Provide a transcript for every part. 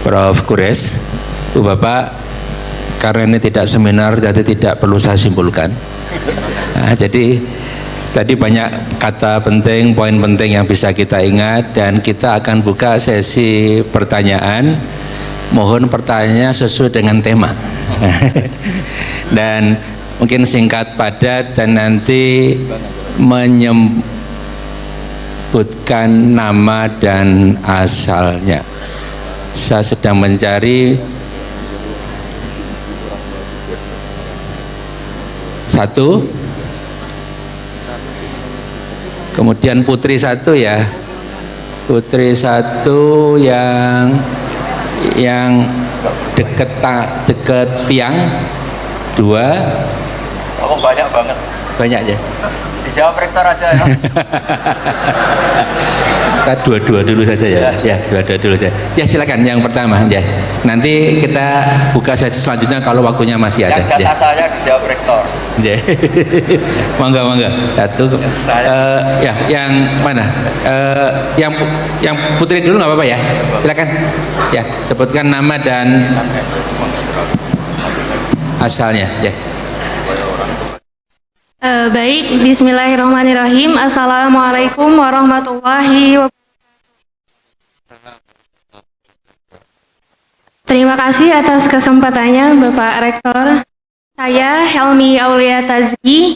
Prof. Kures, Bu Bapak, karena ini tidak seminar, jadi tidak perlu saya simpulkan. Nah, jadi tadi banyak kata penting, poin penting yang bisa kita ingat, dan kita akan buka sesi pertanyaan. Mohon pertanyaannya sesuai dengan tema. Dan mungkin singkat, padat, dan nanti menyebutkan nama dan asalnya. Saya sedang mencari satu, kemudian putri satu ya, putri satu yang deket tiang, dua. Oh, banyak banget. Banyak ya. Dijawab rektor aja ya. Kita dua-dua dulu saja ya. Ya, dua-dua dulu saja. Ya, silakan yang pertama ya. Nanti kita buka sesi selanjutnya kalau waktunya masih ada. Yang jatah saya dijawab rektor. Ya. Mangga. Satu. Ya, yang mana? Yang putri dulu nggak apa-apa ya. Silakan. Ya, sebutkan nama dan asalnya. Ya. Baik, bismillahirrahmanirrahim. Assalamualaikum warahmatullahi wabarakatuh. Terima kasih atas kesempatannya Bapak Rektor. Saya Helmi Aulia Tazki,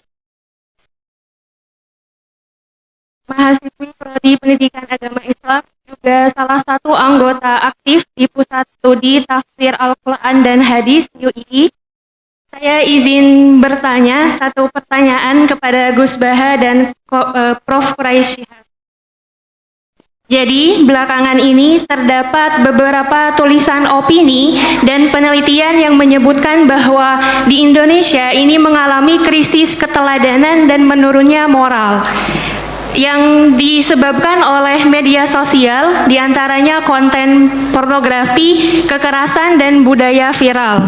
mahasiswi Prodi Pendidikan Agama Islam, juga salah satu anggota aktif di Pusat Studi Tafsir Al-Quran dan Hadis UII. Saya izin bertanya satu pertanyaan kepada Gus Baha dan Prof. Quraisy. Jadi, belakangan ini terdapat beberapa tulisan opini dan penelitian yang menyebutkan bahwa di Indonesia ini mengalami krisis keteladanan dan menurunnya moral yang disebabkan oleh media sosial, diantaranya konten pornografi, kekerasan, dan budaya viral.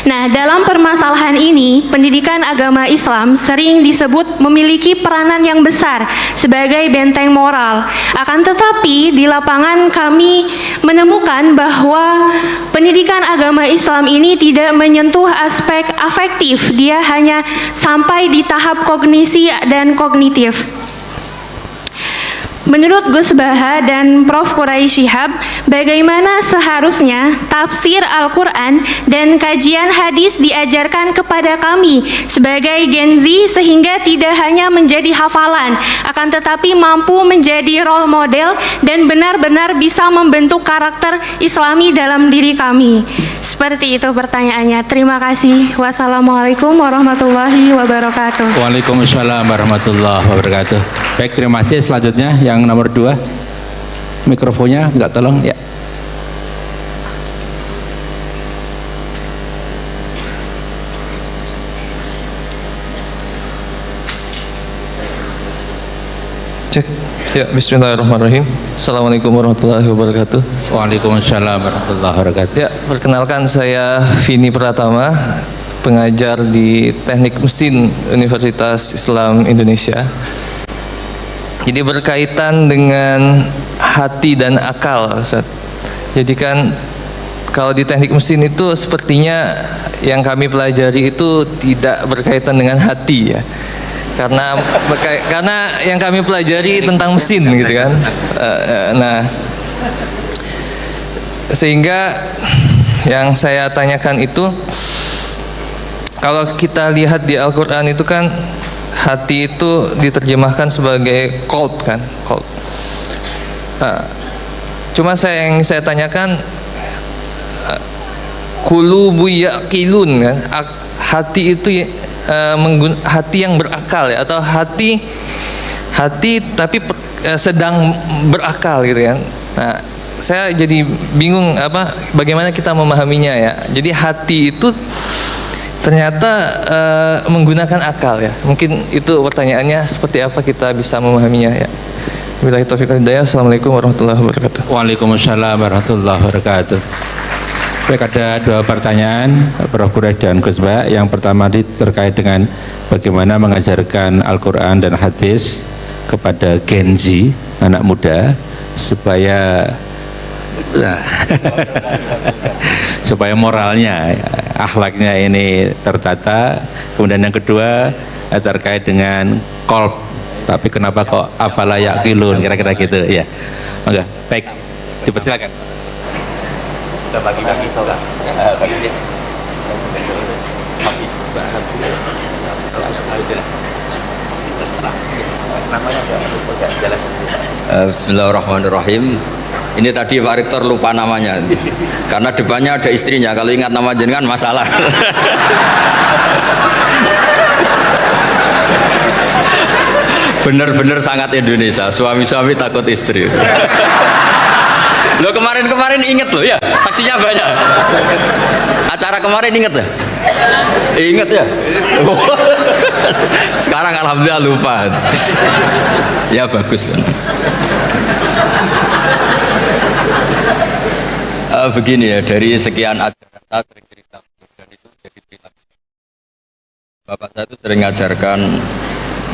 Nah, dalam permasalahan ini, pendidikan agama Islam sering disebut memiliki peranan yang besar sebagai benteng moral. Akan tetapi, di lapangan kami menemukan bahwa pendidikan agama Islam ini tidak menyentuh aspek afektif, dia hanya sampai di tahap kognisi dan kognitif. Menurut Gus Baha dan Prof. Quraisy Shihab, bagaimana seharusnya tafsir Al-Quran dan kajian hadis diajarkan kepada kami sebagai Gen Z sehingga tidak hanya menjadi hafalan, akan tetapi mampu menjadi role model dan benar-benar bisa membentuk karakter Islami dalam diri kami. Seperti itu pertanyaannya. Terima kasih. Wassalamualaikum warahmatullahi wabarakatuh. Waalaikumsalam warahmatullahi wabarakatuh. Baik, terima kasih. Selanjutnya yang nomor 2, mikrofonnya enggak, tolong ya. Cek. Ya, bismillahirrahmanirrahim. Assalamualaikum warahmatullahi wabarakatuh. Waalaikumsalam warahmatullahi wabarakatuh. Ya, perkenalkan saya Vini Pratama, pengajar di Teknik Mesin Universitas Islam Indonesia. Jadi berkaitan dengan hati dan akal, Ustaz. Jadi kan kalau di teknik mesin itu sepertinya yang kami pelajari itu tidak berkaitan dengan hati ya. Karena yang kami pelajari tentang mesin gitu kan. Nah, sehingga yang saya tanyakan itu, kalau kita lihat di Al-Quran itu kan hati itu diterjemahkan sebagai qalb kan, qalb. Cuma yang saya tanyakan, qulubu yaqilun kan, hati itu hati yang berakal ya, atau hati tapi sedang berakal gitu kan. Nah, saya jadi bingung bagaimana kita memahaminya ya. Jadi hati itu ternyata menggunakan akal ya. Mungkin itu pertanyaannya, seperti apa kita bisa memahaminya ya. Wabillahi taufiq wal hidayah. Assalamualaikum warahmatullahi wabarakatuh. Waalaikumsalam warahmatullahi wabarakatuh. Baik, ada 2 pertanyaan Prof. Quraisy dan Gus Baha. Yang pertama terkait dengan bagaimana mengajarkan Al-Quran dan hadis kepada Gen Z, anak muda, supaya Nah, supaya moralnya, akhlaknya ini tertata. Kemudian yang kedua terkait dengan kolb. Tapi kenapa kok afala yaqilun, kira-kira gitu ya. Oke, baik. Dipersilakan. Kita bagi-bagi sholat. Bismillahirrahmanirrahim. Ini tadi Pak Rektor lupa namanya karena depannya ada istrinya. Kalau ingat nama jenengan masalah. Bener-bener sangat Indonesia, suami-suami takut istri. Lo kemarin-kemarin inget loh ya, saksinya banyak. Acara kemarin inget ya? Inget ya? Sekarang alhamdulillah lupa. Ya bagus. Begini ya, dari sekian ajaran saya sering cerita dan itu jadi perilaku. Bapak saya itu sering ngajarkan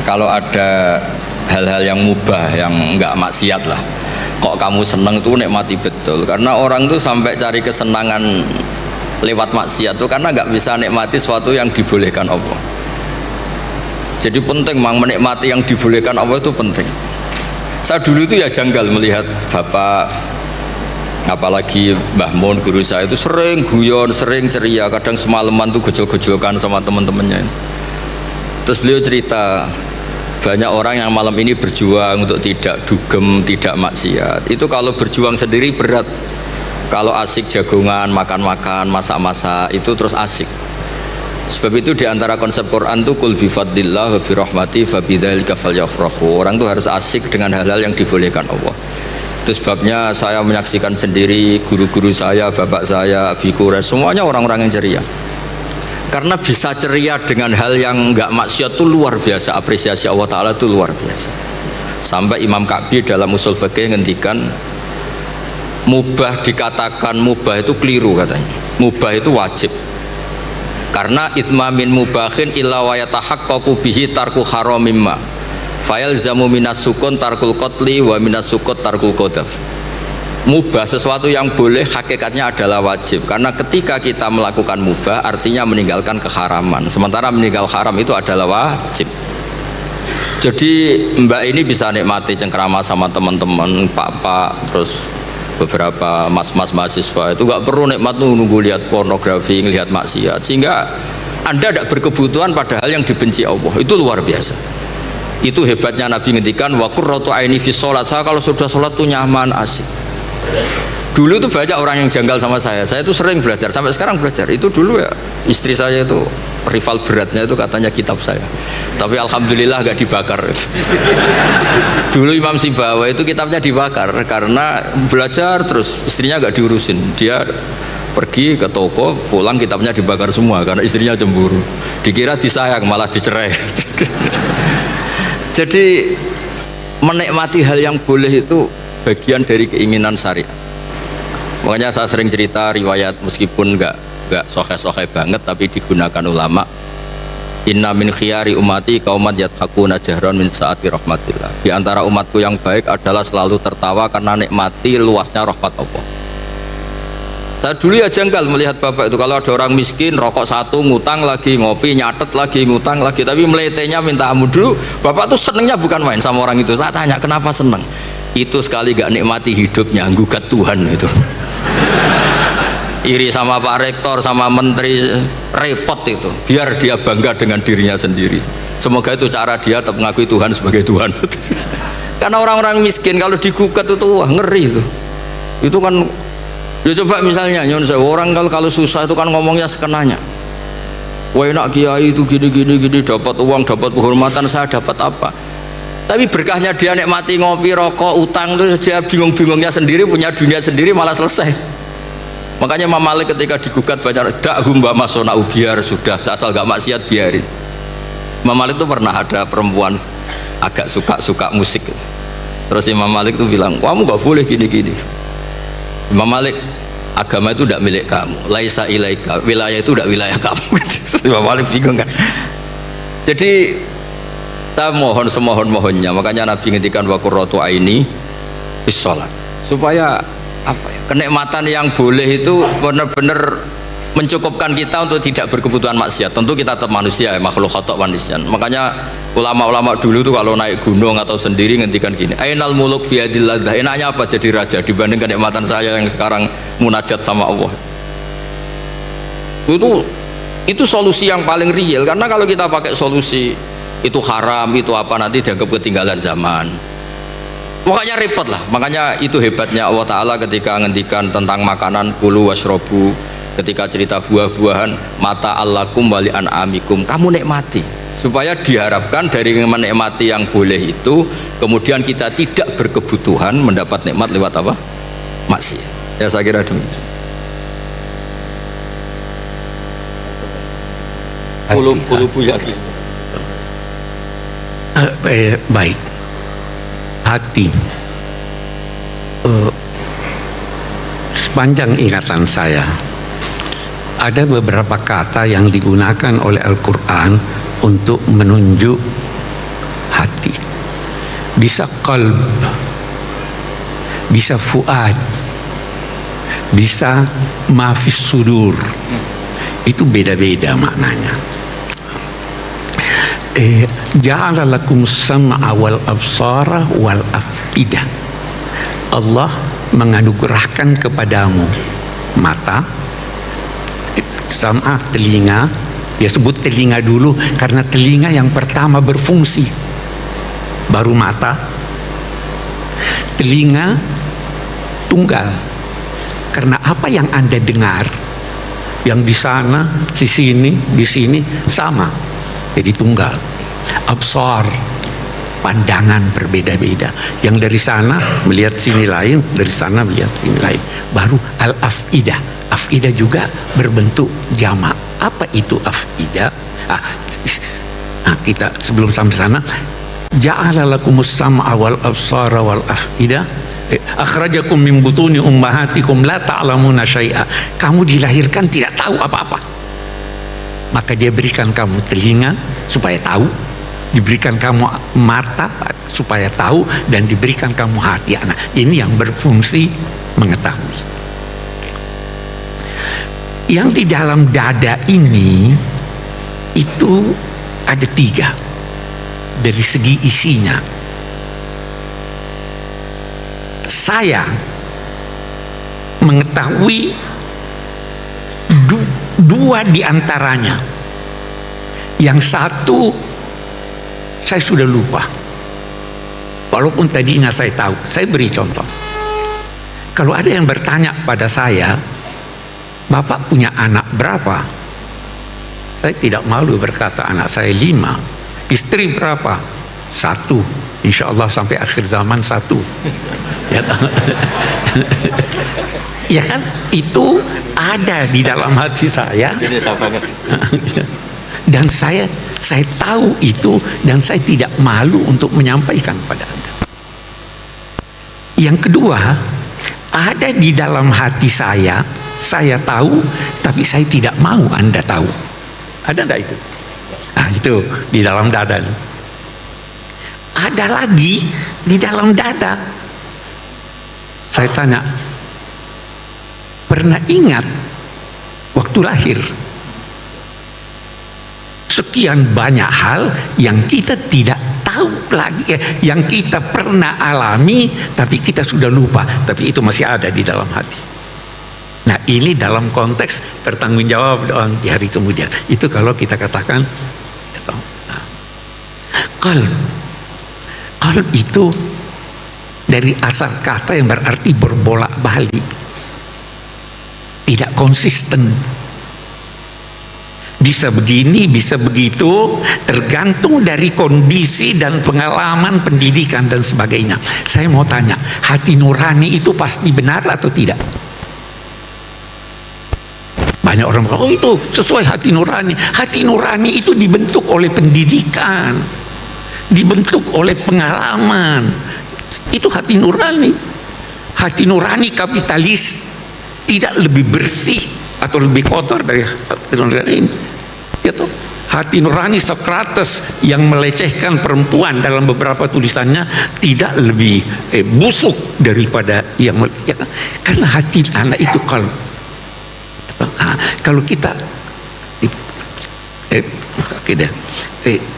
kalau ada hal-hal yang mubah, yang enggak maksiat lah, kok kamu seneng tuh nikmati betul. Karena orang tuh sampai cari kesenangan lewat maksiat tuh karena enggak bisa nikmati sesuatu yang dibolehkan Allah. Jadi penting mang menikmati yang dibolehkan Allah itu penting. Saya dulu itu ya janggal melihat bapak, apalagi Mbah Mun guru saya itu sering guyon, sering ceria, kadang semalaman tuh gojol-gojolkan sama teman-temannya. Terus beliau cerita banyak orang yang malam ini berjuang untuk tidak dugem, tidak maksiat. Itu kalau berjuang sendiri berat. Kalau asik jagongan, makan-makan, masak-masak itu terus asik. Sebab itu diantara konsep Quran tuh kul bifadlillah wa birahmati fabidzalika falyafrahu. Orang tuh harus asik dengan hal-hal yang dibolehkan Allah. Itu sebabnya saya menyaksikan sendiri guru-guru saya, bapak saya, Abi Quraisy, semuanya orang-orang yang ceria. Karena bisa ceria dengan hal yang enggak maksiat itu luar biasa. Apresiasi Allah Ta'ala itu luar biasa. Sampai Imam Ka'bi dalam usul fikih ngendikan mubah dikatakan mubah itu keliru katanya. Mubah itu wajib. Karena itsma min mubahin illa wa yatahaqqaqu bihi tarku haramimma. Fayal zamu minas sukun tarkul qatli wa minas sukut tarkul qadaf. Mubah sesuatu yang boleh hakikatnya adalah wajib, karena ketika kita melakukan mubah artinya meninggalkan keharaman, sementara meninggal haram itu adalah wajib. Jadi mbak ini bisa nikmati cengkrama sama teman-teman, pak-pak, terus beberapa mas-mas mahasiswa itu gak perlu nikmat nunggu lihat pornografi, ngelihat maksiat, sehingga anda tidak berkebutuhan pada hal yang dibenci Allah. Itu luar biasa. Itu hebatnya Nabi ngendikan wa qurratu aini fi sholat. Saya kalau sudah sholat tuh nyaman, asik. Dulu itu banyak orang yang janggal sama saya itu sering belajar, sampai sekarang belajar. Itu dulu ya istri saya itu rival beratnya itu katanya kitab saya, tapi alhamdulillah gak dibakar. Dulu Imam Sibawa itu kitabnya dibakar karena belajar terus istrinya gak diurusin. Dia pergi ke toko, pulang kitabnya dibakar semua karena istrinya cemburu, dikira disayang malah dicerai. Jadi menikmati hal yang boleh itu bagian dari keinginan syariat. Makanya saya sering cerita riwayat, meskipun nggak sohe-sohe banget, tapi digunakan ulama. Inna min khiyari umati qauman yathaquna jahran min saati rahmatillah. Di antara umatku yang baik adalah selalu tertawa karena nikmati luasnya rahmat Allah. Saya dulu ya janggal melihat bapak itu, kalau ada orang miskin rokok satu ngutang lagi, ngopi nyatet lagi, ngutang lagi, tapi meletenya minta ampun. Dulu bapak tuh senengnya bukan main sama orang itu. Saya tanya kenapa seneng? Itu sekali gak nikmati hidupnya, gugat Tuhan itu. Iri sama Pak Rektor, sama Menteri, repot itu. Biar dia bangga dengan dirinya sendiri. Semoga itu cara dia tetap mengakui Tuhan sebagai Tuhan. Karena orang-orang miskin kalau digugat itu wah ngeri itu. Itu kan, ya coba misalnya nyon saya orang kalau susah itu kan ngomongnya sekenanya. Wah enak kiai itu gini dapat uang, dapat penghormatan, saya dapat apa? Tapi berkahnya dia nikmati ngopi, rokok, utang itu dia bingung-bingungnya sendiri, punya dunia sendiri malah selesai. Makanya Imam Malik ketika digugat banyak dakhum wa masona'u, biar sudah, asal gak maksiat biarin. Imam Malik itu pernah ada perempuan agak suka musik. Terus Imam Malik itu bilang, kamu gak boleh gini-gini. Imam Malik, agama itu tidak milik kamu, laisa ilaika, wilayah itu tidak wilayah kamu. Imam Malik bingung kan. Jadi saya mohon semohon-mohonnya, makanya Nabi ngendikan wa qurratu aini bis sholat, supaya apa ya, kenikmatan yang boleh itu benar-benar mencukupkan kita untuk tidak berkebutuhan maksiat. Tentu kita tetap manusia ya, makhluk khata' wa nisyan. Makanya ulama-ulama dulu tuh kalau naik gunung atau sendiri ngendikan gini, ainal muluk fi yadil ladzah. Enaknya apa jadi raja dibanding kenikmatan saya yang sekarang munajat sama Allah. Itu solusi yang paling real, karena kalau kita pakai solusi itu haram, itu apa, nanti dianggap ketinggalan zaman. Makanya repot lah. Makanya itu hebatnya Allah Ta'ala ketika ngendikan tentang makanan, kulu washrobu, ketika cerita buah-buahan, mata allakum wali an'amikum, kamu nikmati, supaya diharapkan dari menikmati yang boleh itu kemudian kita tidak berkebutuhan mendapat nikmat lewat apa? Maksiat. Ya saya kira demikian. Kulubu yakin. Baik, hati. Sepanjang ingatan saya, ada beberapa kata yang digunakan oleh Al-Quran untuk menunjuk hati. Bisa qalb, bisa fuad, bisa mafis sudur. Itu beda-beda maknanya. Ja'ala lakum sam'a wal absara wal afidah. Allah menganugerahkan kepadamu mata, sam'a telinga. Dia sebut telinga dulu karena telinga yang pertama berfungsi, baru mata. Telinga tunggal karena apa yang Anda dengar, yang di sana, di sini sama, jadi tunggal. Absar, pandangan berbeda-beda, yang dari sana melihat sini lain, dari sana melihat sini lain. Baru al-afidah. Afidah juga berbentuk jamak. Apa itu afidah? Kita sebelum sampai sana, ja'ala lakumus sam'a wal absara wal afidah, akhrajakum min butuni ummahatikum la ta'lamuna syai'a. Kamu dilahirkan tidak tahu apa-apa, maka dia berikan kamu telinga supaya tahu, diberikan kamu mata supaya tahu, dan diberikan kamu hati. Nah, ini yang berfungsi mengetahui. Yang di dalam dada ini itu ada 3 dari segi isinya. Saya mengetahui 2 di antaranya. Yang satu saya sudah lupa, walaupun tadinya saya tahu. Saya beri contoh. Kalau ada yang bertanya pada saya, Bapak punya anak berapa? Saya tidak malu berkata anak saya 5. Istri berapa? 1. Insya Allah sampai akhir zaman 1. Ya, ya kan? Itu ada di dalam hati saya. Dan saya tahu itu, dan saya tidak malu untuk menyampaikan pada Anda. Yang kedua, ada di dalam hati saya tahu, tapi saya tidak mau Anda tahu. Ada enggak itu? Nah, itu di dalam dada. Ada lagi di dalam dada. Saya tanya, pernah ingat waktu lahir? Sekian banyak hal yang kita tidak tahu lagi, yang kita pernah alami tapi kita sudah lupa, tapi itu masih ada di dalam hati. Nah, ini dalam konteks bertanggung jawab di hari kemudian. Itu kalau kita katakan qalb itu dari asal kata yang berarti berbolak-balik, tidak konsisten. Bisa begini, bisa begitu, tergantung dari kondisi dan pengalaman pendidikan dan sebagainya. Saya mau tanya, hati nurani itu pasti benar atau tidak? Banyak orang bilang, oh itu sesuai hati nurani. Hati nurani itu dibentuk oleh pendidikan, dibentuk oleh pengalaman. Itu hati nurani. Hati nurani kapitalis tidak lebih bersih atau lebih kotor dari hati nurani ini. Gitu. hati nurani Socrates yang melecehkan perempuan dalam beberapa tulisannya tidak lebih busuk daripada yang ya, karena hati anak itu kalau kita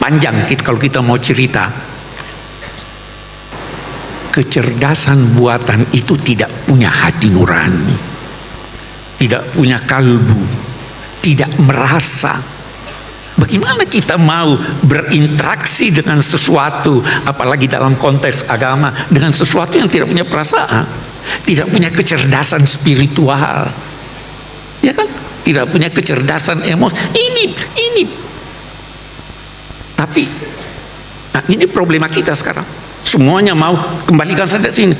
panjang kalau kita mau cerita, kecerdasan buatan itu tidak punya hati nurani, tidak punya kalbu, tidak merasa. Bagaimana kita mau berinteraksi dengan sesuatu, apalagi dalam konteks agama, dengan sesuatu yang tidak punya perasaan, tidak punya kecerdasan spiritual, ya kan? Tidak punya kecerdasan emosi. Ini. Tapi, nah ini problema kita sekarang. Semuanya mau kembalikan saja sini.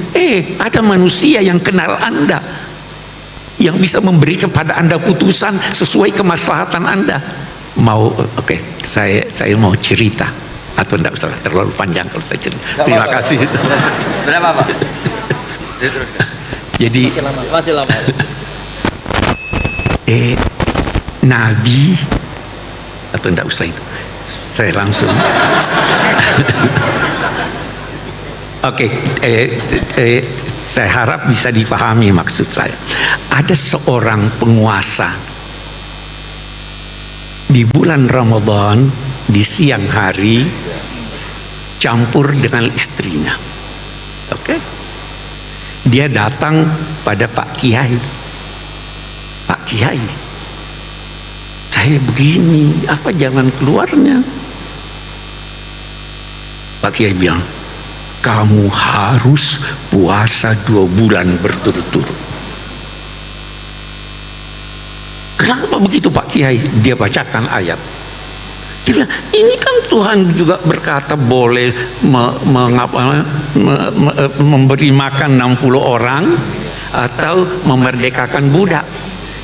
Ada manusia yang kenal Anda, yang bisa memberi kepada Anda putusan sesuai kemaslahatan Anda. Oke, saya mau cerita, atau tidak usah terlalu panjang kalau saya cerita. Terima kasih. Berapa Pak? Jadi Masih lama. Nabi, atau tidak usah itu, saya langsung. Oke, saya harap bisa dipahami maksud saya. Ada seorang penguasa di bulan Ramadan di siang hari campur dengan istrinya. Oke. Dia datang pada Pak Kiai. Pak Kiai, saya begini, apa jalan keluarnya? Pak Kiai bilang, kamu harus puasa 2 bulan berturut-turut. Kenapa begitu Pak Kiai? Dia bacakan ayat. Dia bilang, ini kan Tuhan juga berkata boleh memberi makan 60 orang atau memerdekakan budak.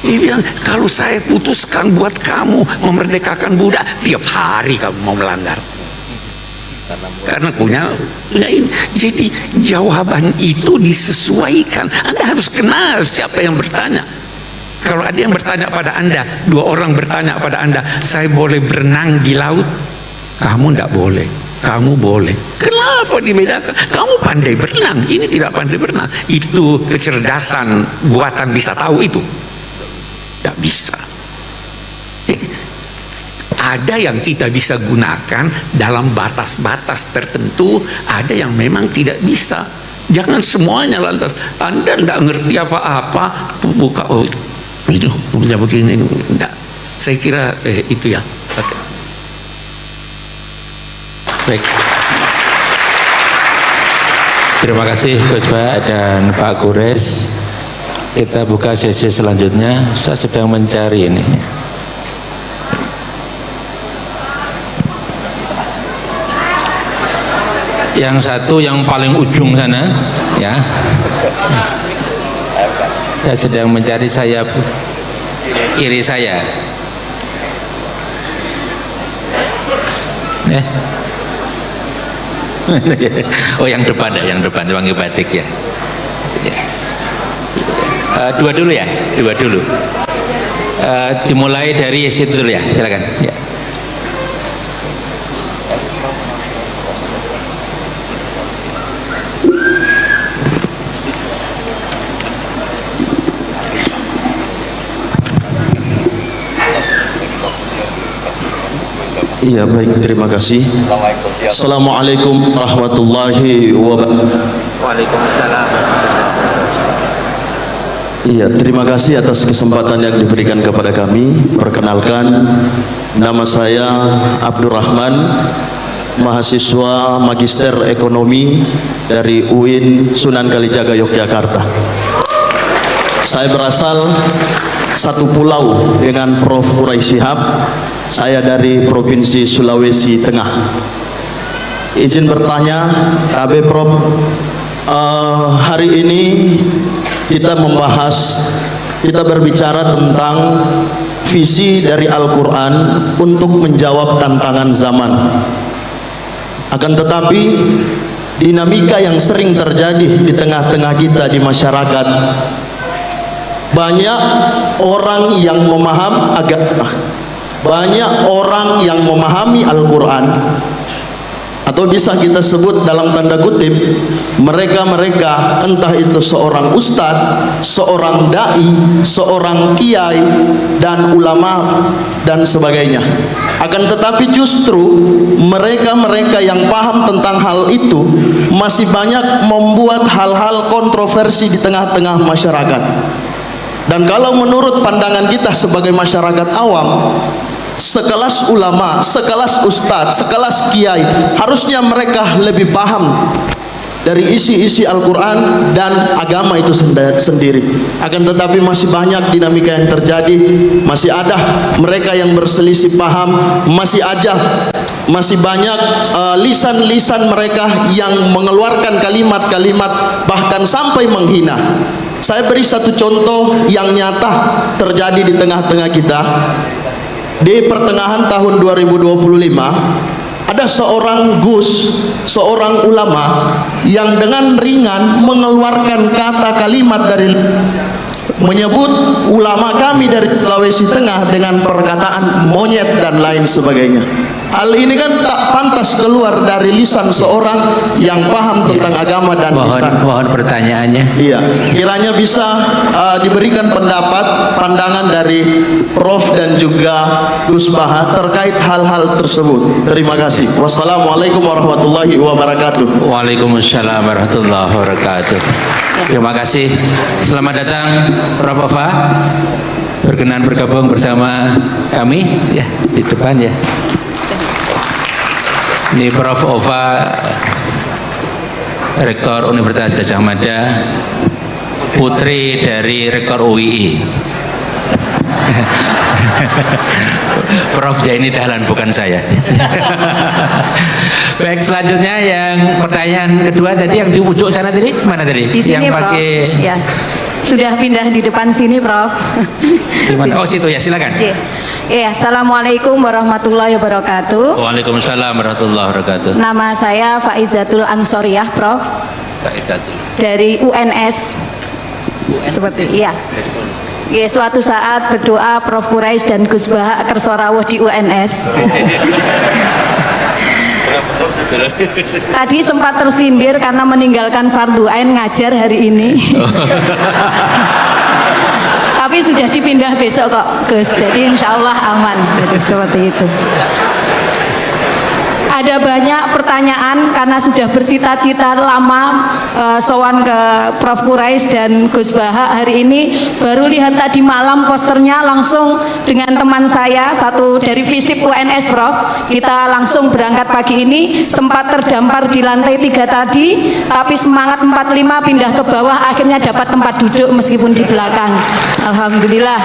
Dia bilang, kalau saya putuskan buat kamu memerdekakan budak, tiap hari kamu mau melanggar. Karena punya ini. Jadi jawaban itu disesuaikan. Anda harus kenal siapa yang bertanya. Kalau ada yang bertanya pada Anda, 2 orang bertanya pada Anda, saya boleh berenang di laut? Kamu tidak boleh. Kamu boleh. Kenapa dibedakan? Kamu pandai berenang, ini tidak pandai berenang. Itu kecerdasan buatan bisa tahu itu? Tidak bisa. Ada yang kita bisa gunakan dalam batas-batas tertentu, ada yang memang tidak bisa. Jangan semuanya lantas. Anda tidak ngerti apa-apa, buka itu bisa begini, enggak. Saya kira itu ya. Okay. Baik. Terima kasih Gus Pak dan Pak Kures. Kita buka sesi selanjutnya. Saya sedang mencari ini. Yang satu yang paling ujung sana, ya. Saya sedang mencari kiri saya. Oh yang depan ya, yang depan wangi batik ya. Dua dulu ya, dimulai dari situ dulu ya, silakan. Ya. Iya baik, terima kasih. Assalamualaikum warahmatullahi wabarakatuh. Waalaikumsalam. Iya, terima kasih atas kesempatan yang diberikan kepada kami. Perkenalkan, nama saya Abdurrahman, mahasiswa Magister Ekonomi dari UIN Sunan Kalijaga, Yogyakarta. Saya berasal satu pulau dengan Prof. Quraisy Shihab. Saya dari Provinsi Sulawesi Tengah. Izin bertanya, KB Prof, hari ini kita berbicara tentang visi dari Al-Quran untuk menjawab tantangan zaman. Akan tetapi dinamika yang sering terjadi di tengah-tengah kita di masyarakat, banyak orang yang banyak orang yang memahami Al-Quran, atau bisa kita sebut dalam tanda kutip, mereka-mereka entah itu seorang ustadz, seorang da'i, seorang kiai, dan ulama dan sebagainya. Akan tetapi justru mereka-mereka yang paham tentang hal itu masih banyak membuat hal-hal kontroversi di tengah-tengah masyarakat. Dan kalau menurut pandangan kita sebagai masyarakat awam, sekelas ulama, sekelas ustadz, sekelas kiai, harusnya mereka lebih paham dari isi-isi Al-Quran dan agama itu sendiri. Akan tetapi masih banyak dinamika yang terjadi, masih ada mereka yang berselisih paham, masih banyak lisan-lisan mereka yang mengeluarkan kalimat-kalimat bahkan sampai menghina. Saya beri satu contoh yang nyata terjadi di tengah-tengah kita. Di pertengahan tahun 2025 ada seorang seorang ulama yang dengan ringan mengeluarkan kata kalimat dari menyebut ulama kami dari Sulawesi Tengah dengan perkataan monyet dan lain sebagainya. Hal ini kan tak pantas keluar dari lisan seorang yang paham tentang agama dan lisan. Mohon pertanyaannya. Iya, kiranya bisa diberikan pandangan dari Prof dan juga Gus Baha terkait hal-hal tersebut. Terima kasih. Wassalamualaikum warahmatullahi wabarakatuh. Waalaikumsalam warahmatullahi wabarakatuh. Terima kasih. Selamat datang Prof Ova. Berkenan bergabung bersama kami ya di depan ya. Ini Prof Ova, Rektor Universitas Gadjah Mada, putri dari Rektor UII. Prof Jaini Dahlan, bukan saya. Baik, selanjutnya yang pertanyaan kedua tadi yang di ujung sana tadi, mana tadi? Di sini, yang pakai Prof. Ya. Sudah pindah di depan sini, Prof. Di mana? Oh, situ ya, silakan. Iya, Assalamualaikum warahmatullahi wabarakatuh. Waalaikumsalam warahmatullahi wabarakatuh. Nama saya Faizatul Ansoriyah, Prof. Saidatul. Dari UNS. Seperti iya. Ya, suatu saat berdoa Prof Quraisy dan Gus Baha kersorawuh di UNS. Tadi sempat tersindir karena meninggalkan fardu ain ngajar hari ini. Tapi sudah dipindah besok kok, Gus. Jadi insya Allah aman. Jadi seperti itu. Ada banyak pertanyaan karena sudah bercita-cita lama sowan ke Prof Quraisy dan Gus Baha. Hari ini baru lihat tadi malam posternya langsung dengan teman saya satu dari FISIP UNS, Prof. Kita langsung berangkat pagi ini, sempat terdampar di lantai 3 tadi, tapi semangat 45 pindah ke bawah, akhirnya dapat tempat duduk meskipun di belakang. Alhamdulillah.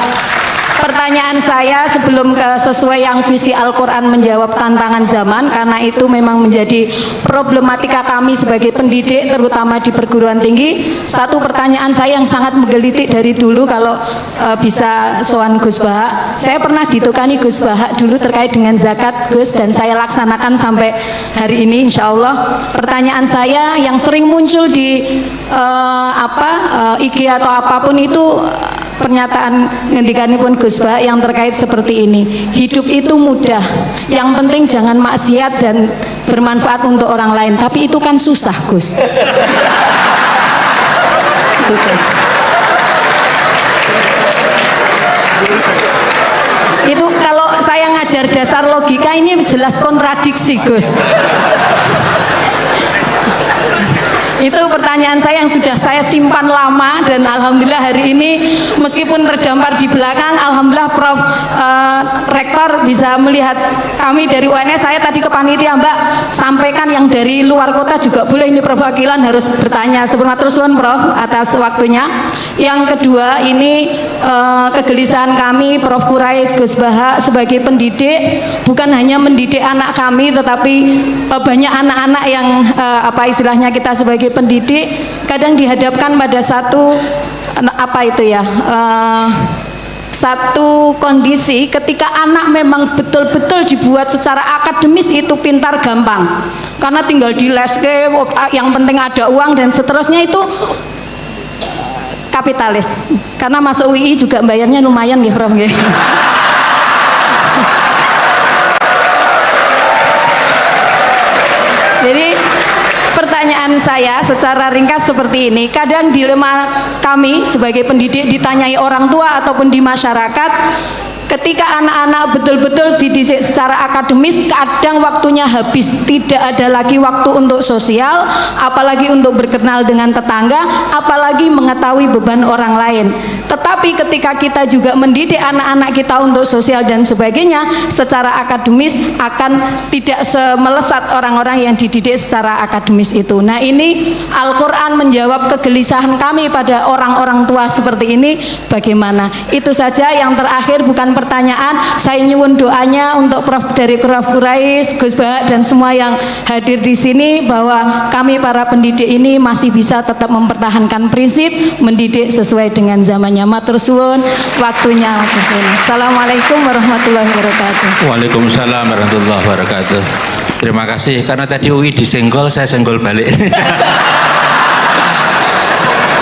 Pertanyaan saya sebelum ke sesuai yang visi Al-Quran menjawab tantangan zaman, karena itu memang menjadi problematika kami sebagai pendidik terutama di perguruan tinggi. Satu pertanyaan saya yang sangat menggelitik dari dulu, kalau bisa sowan Gus Baha, saya pernah ditukani Gus Baha dulu terkait dengan zakat, Gus, dan saya laksanakan sampai hari ini insya Allah. Pertanyaan saya yang sering muncul di IG atau apapun itu, pernyataan ngendikanipun Gus Baha yang terkait seperti ini. Hidup itu mudah, yang penting jangan maksiat dan bermanfaat untuk orang lain. Tapi itu kan susah, Gus. Itu, Gus. Itu kalau saya ngajar dasar logika ini jelas kontradiksi, Gus. Itu pertanyaan saya yang sudah saya simpan lama, dan alhamdulillah hari ini meskipun terdampar di belakang, alhamdulillah Prof Rektor bisa melihat kami dari UNS. Saya tadi ke panitia, Mbak, sampaikan yang dari luar kota juga boleh, ini perwakilan harus bertanya. Sebelum terus Prof atas waktunya. Yang kedua, ini kegelisahan kami Prof Quraisy, Gus Baha sebagai pendidik, bukan hanya mendidik anak kami, tetapi banyak anak-anak yang istilahnya kita sebagai pendidik kadang dihadapkan pada satu satu kondisi ketika anak memang betul-betul dibuat secara akademis itu pintar gampang, karena tinggal di leske, yang penting ada uang dan seterusnya, itu kapitalis. Karena masuk UI juga bayarnya lumayan ya, Prof. Jadi pertanyaan saya secara ringkas seperti ini. Kadang dilema kami sebagai pendidik ditanyai orang tua ataupun di masyarakat, ketika anak-anak betul-betul dididik secara akademis, kadang waktunya habis, tidak ada lagi waktu untuk sosial, apalagi untuk berkenal dengan tetangga, apalagi mengetahui beban orang lain. Tetapi ketika kita juga mendidik anak-anak kita untuk sosial dan sebagainya, secara akademis akan tidak semelesat orang-orang yang dididik secara akademis itu. Nah, ini Al-Quran menjawab kegelisahan kami pada orang-orang tua seperti ini, bagaimana? Itu saja. Yang terakhir, bukan pertanyaan, saya nyuwun doanya untuk dari Prof. Quraisy, Gus Bahak dan semua yang hadir di sini, bahwa kami para pendidik ini masih bisa tetap mempertahankan prinsip mendidik sesuai dengan zamannya. Matur suwun, waktunya. Assalamualaikum warahmatullahi wabarakatuh. Waalaikumsalam warahmatullahi wabarakatuh. Terima kasih, karena tadi UI disenggol, saya senggol balik.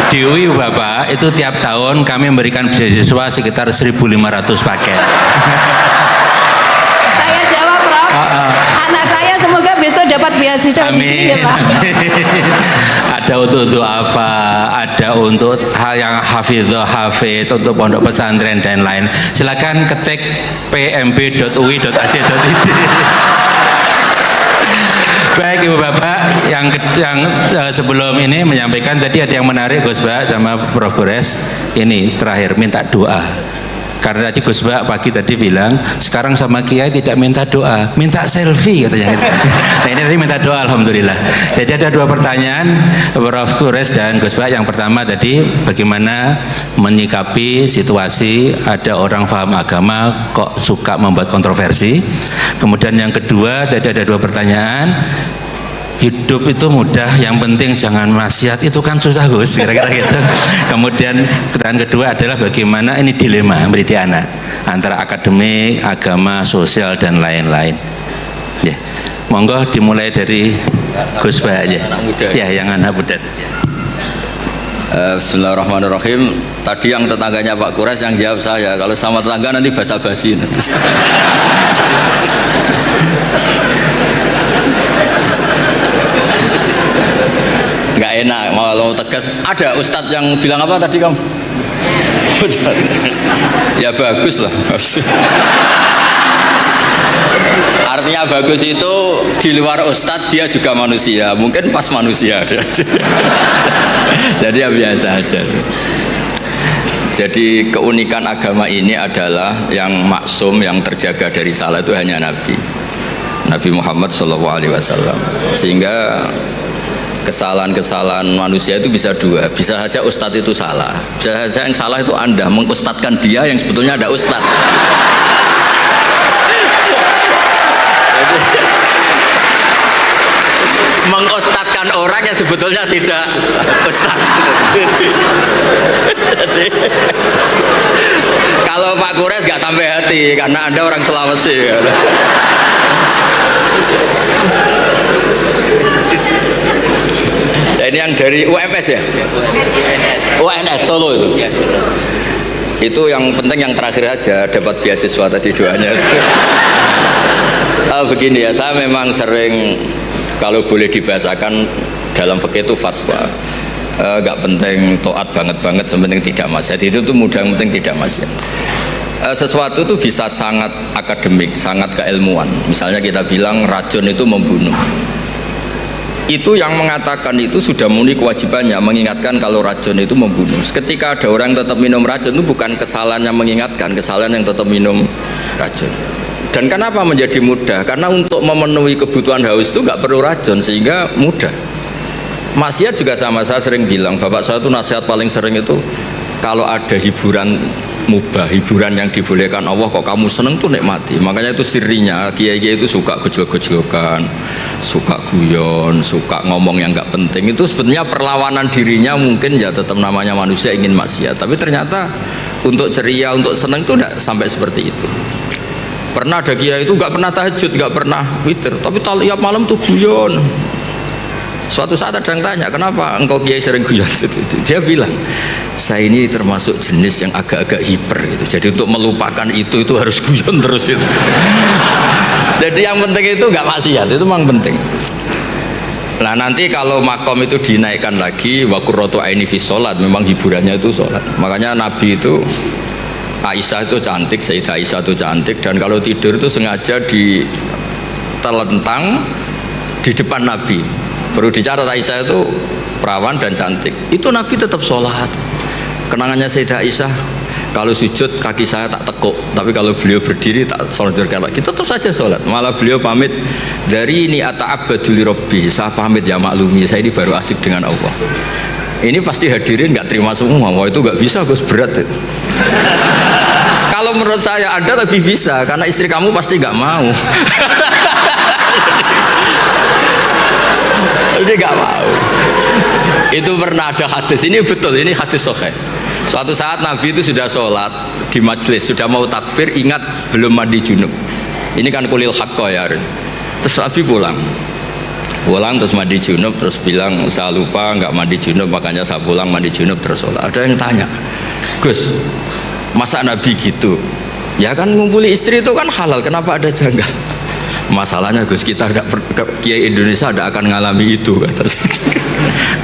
Di UI Bapak, itu tiap tahun kami memberikan beasiswa sekitar 1.500 paket. Saya jawab, Prof. Anak saya semoga besok dapat beasiswa di sini ya, Pak. Ada untuk apa? Ada untuk hal yang hafidh, untuk pondok pesantren dan lain. Silakan ketik pmb.ui.ac.id. Baik Ibu Bapak, yang sebelum ini menyampaikan tadi ada yang menarik Gus Bahak sama Prof. Quraisy. Ini terakhir minta doa. Karena tadi Gus Bahak pagi tadi bilang sekarang sama Kiai tidak minta doa, minta selfie katanya. Nah ini tadi minta doa, alhamdulillah. Jadi ada dua pertanyaan Prof. Quraisy dan Gus Bahak. Yang pertama tadi bagaimana menyikapi situasi ada orang paham agama kok suka membuat kontroversi. Kemudian yang kedua tadi ada dua pertanyaan. Hidup itu mudah, yang penting jangan maksiat, itu kan susah Gus, kira-kira gitu. Kemudian pertanyaan kedua adalah bagaimana ini dilema mendidik anak antara akademik, agama, sosial dan lain-lain. Ya, monggo dimulai dari Gus Bahak ya. Ya, yang anak muda. Bismillahirrahmanirrahim. Tadi yang tetangganya Pak Quraisy yang jawab saya. Kalau sama tetangga nanti basa-basi nanti. Nggak enak, mau tegas. Ada ustadz yang bilang apa tadi kamu? Ya bagus lah. Artinya bagus itu di luar ustadz dia juga manusia, mungkin pas manusia. Jadi ya biasa aja. Jadi keunikan agama ini adalah yang maksum, yang terjaga dari salah itu hanya Nabi Muhammad SAW. Sehingga kesalahan-kesalahan manusia itu bisa dua, bisa saja ustadz itu salah, bisa saja yang salah itu Anda mengustadkan dia yang sebetulnya ada ustadz. Mengustadkan orang yang sebetulnya tidak ustadz. Jadi, kalau Pak Quraisy nggak sampai hati karena Anda orang Sulawesi. Ini yang dari UMS ya? UNS Solo itu. Itu yang penting yang terakhir aja dapat beasiswa tadi doanya. Begini ya, saya memang sering kalau boleh dibahasakan dalam fikih itu fatwa. Gak penting taat banget, sepenting tidak maksiat. Itu tuh mudah, yang penting tidak maksiat. Sesuatu itu bisa sangat akademik, sangat keilmuan. Misalnya kita bilang racun itu membunuh. Itu yang mengatakan itu sudah murni kewajibannya mengingatkan kalau racun itu membunuh. Ketika ada orang yang tetap minum racun itu bukan kesalahan yang mengingatkan, kesalahan yang tetap minum racun. Dan kenapa menjadi mudah? Karena untuk memenuhi kebutuhan haus itu nggak perlu racun, sehingga mudah. Maksiat juga sama, saya sering bilang, bapak saya itu nasihat paling sering itu kalau ada hiburan mubah, hiburan yang dibolehkan Allah kok kamu seneng tuh nikmati. Makanya itu sirinya kiai-kiai itu suka gojlok-gojlokan, suka guyon, suka ngomong yang nggak penting. Itu sebenarnya perlawanan dirinya, mungkin ya tetap namanya manusia ingin maksiat, tapi ternyata untuk ceria, untuk seneng itu tidak sampai seperti itu. Pernah ada kiai itu nggak pernah tahajud, nggak pernah witir, tapi tiap malam tuh guyon. Suatu saat ada yang tanya, kenapa engkau kiai sering guyon? Dia bilang, saya ini termasuk jenis yang agak-agak hiper gitu. Jadi untuk melupakan itu harus guyon terus itu. Jadi yang penting itu nggak maksiat, itu memang penting. Nah nanti kalau makom itu dinaikkan lagi, wa qurratu aini fi sholat, memang hiburannya itu sholat. Makanya Nabi itu, Aisyah itu cantik, Sayyidah Aisyah itu cantik, dan kalau tidur itu sengaja ditelentang di depan Nabi. Perlu dicatat, Aisyah itu perawan dan cantik. Itu Nabi tetap sholat. Kenangannya Sayyidah Aisyah, kalau sujud kaki saya tak tekuk, tapi kalau beliau berdiri tak solder lagi, tetap saja sholat. Malah beliau pamit, dari ini ata'abbadu li rabbi, saya pamit ya maklumi, saya ini baru asik dengan Allah. Ini pasti hadirin nggak terima semua. Wah itu nggak bisa, Gus, berat itu. Kalau menurut saya Anda lebih bisa, karena istri kamu pasti nggak mau. Ini nggak mau. Itu pernah ada hadis, ini betul, ini hadis sahih. Suatu saat Nabi itu sudah sholat di majelis, sudah mau takbir, ingat belum mandi junub. Ini kan kulil haqqo ya. Terus Nabi pulang terus mandi junub, terus bilang saya lupa nggak mandi junub, makanya saya pulang mandi junub terus sholat. Ada yang tanya, Gus, masa Nabi gitu? Ya kan ngumpuli istri itu kan halal, kenapa ada janggal? Masalahnya Gus, kita Kiai Indonesia tidak akan ngalami itu,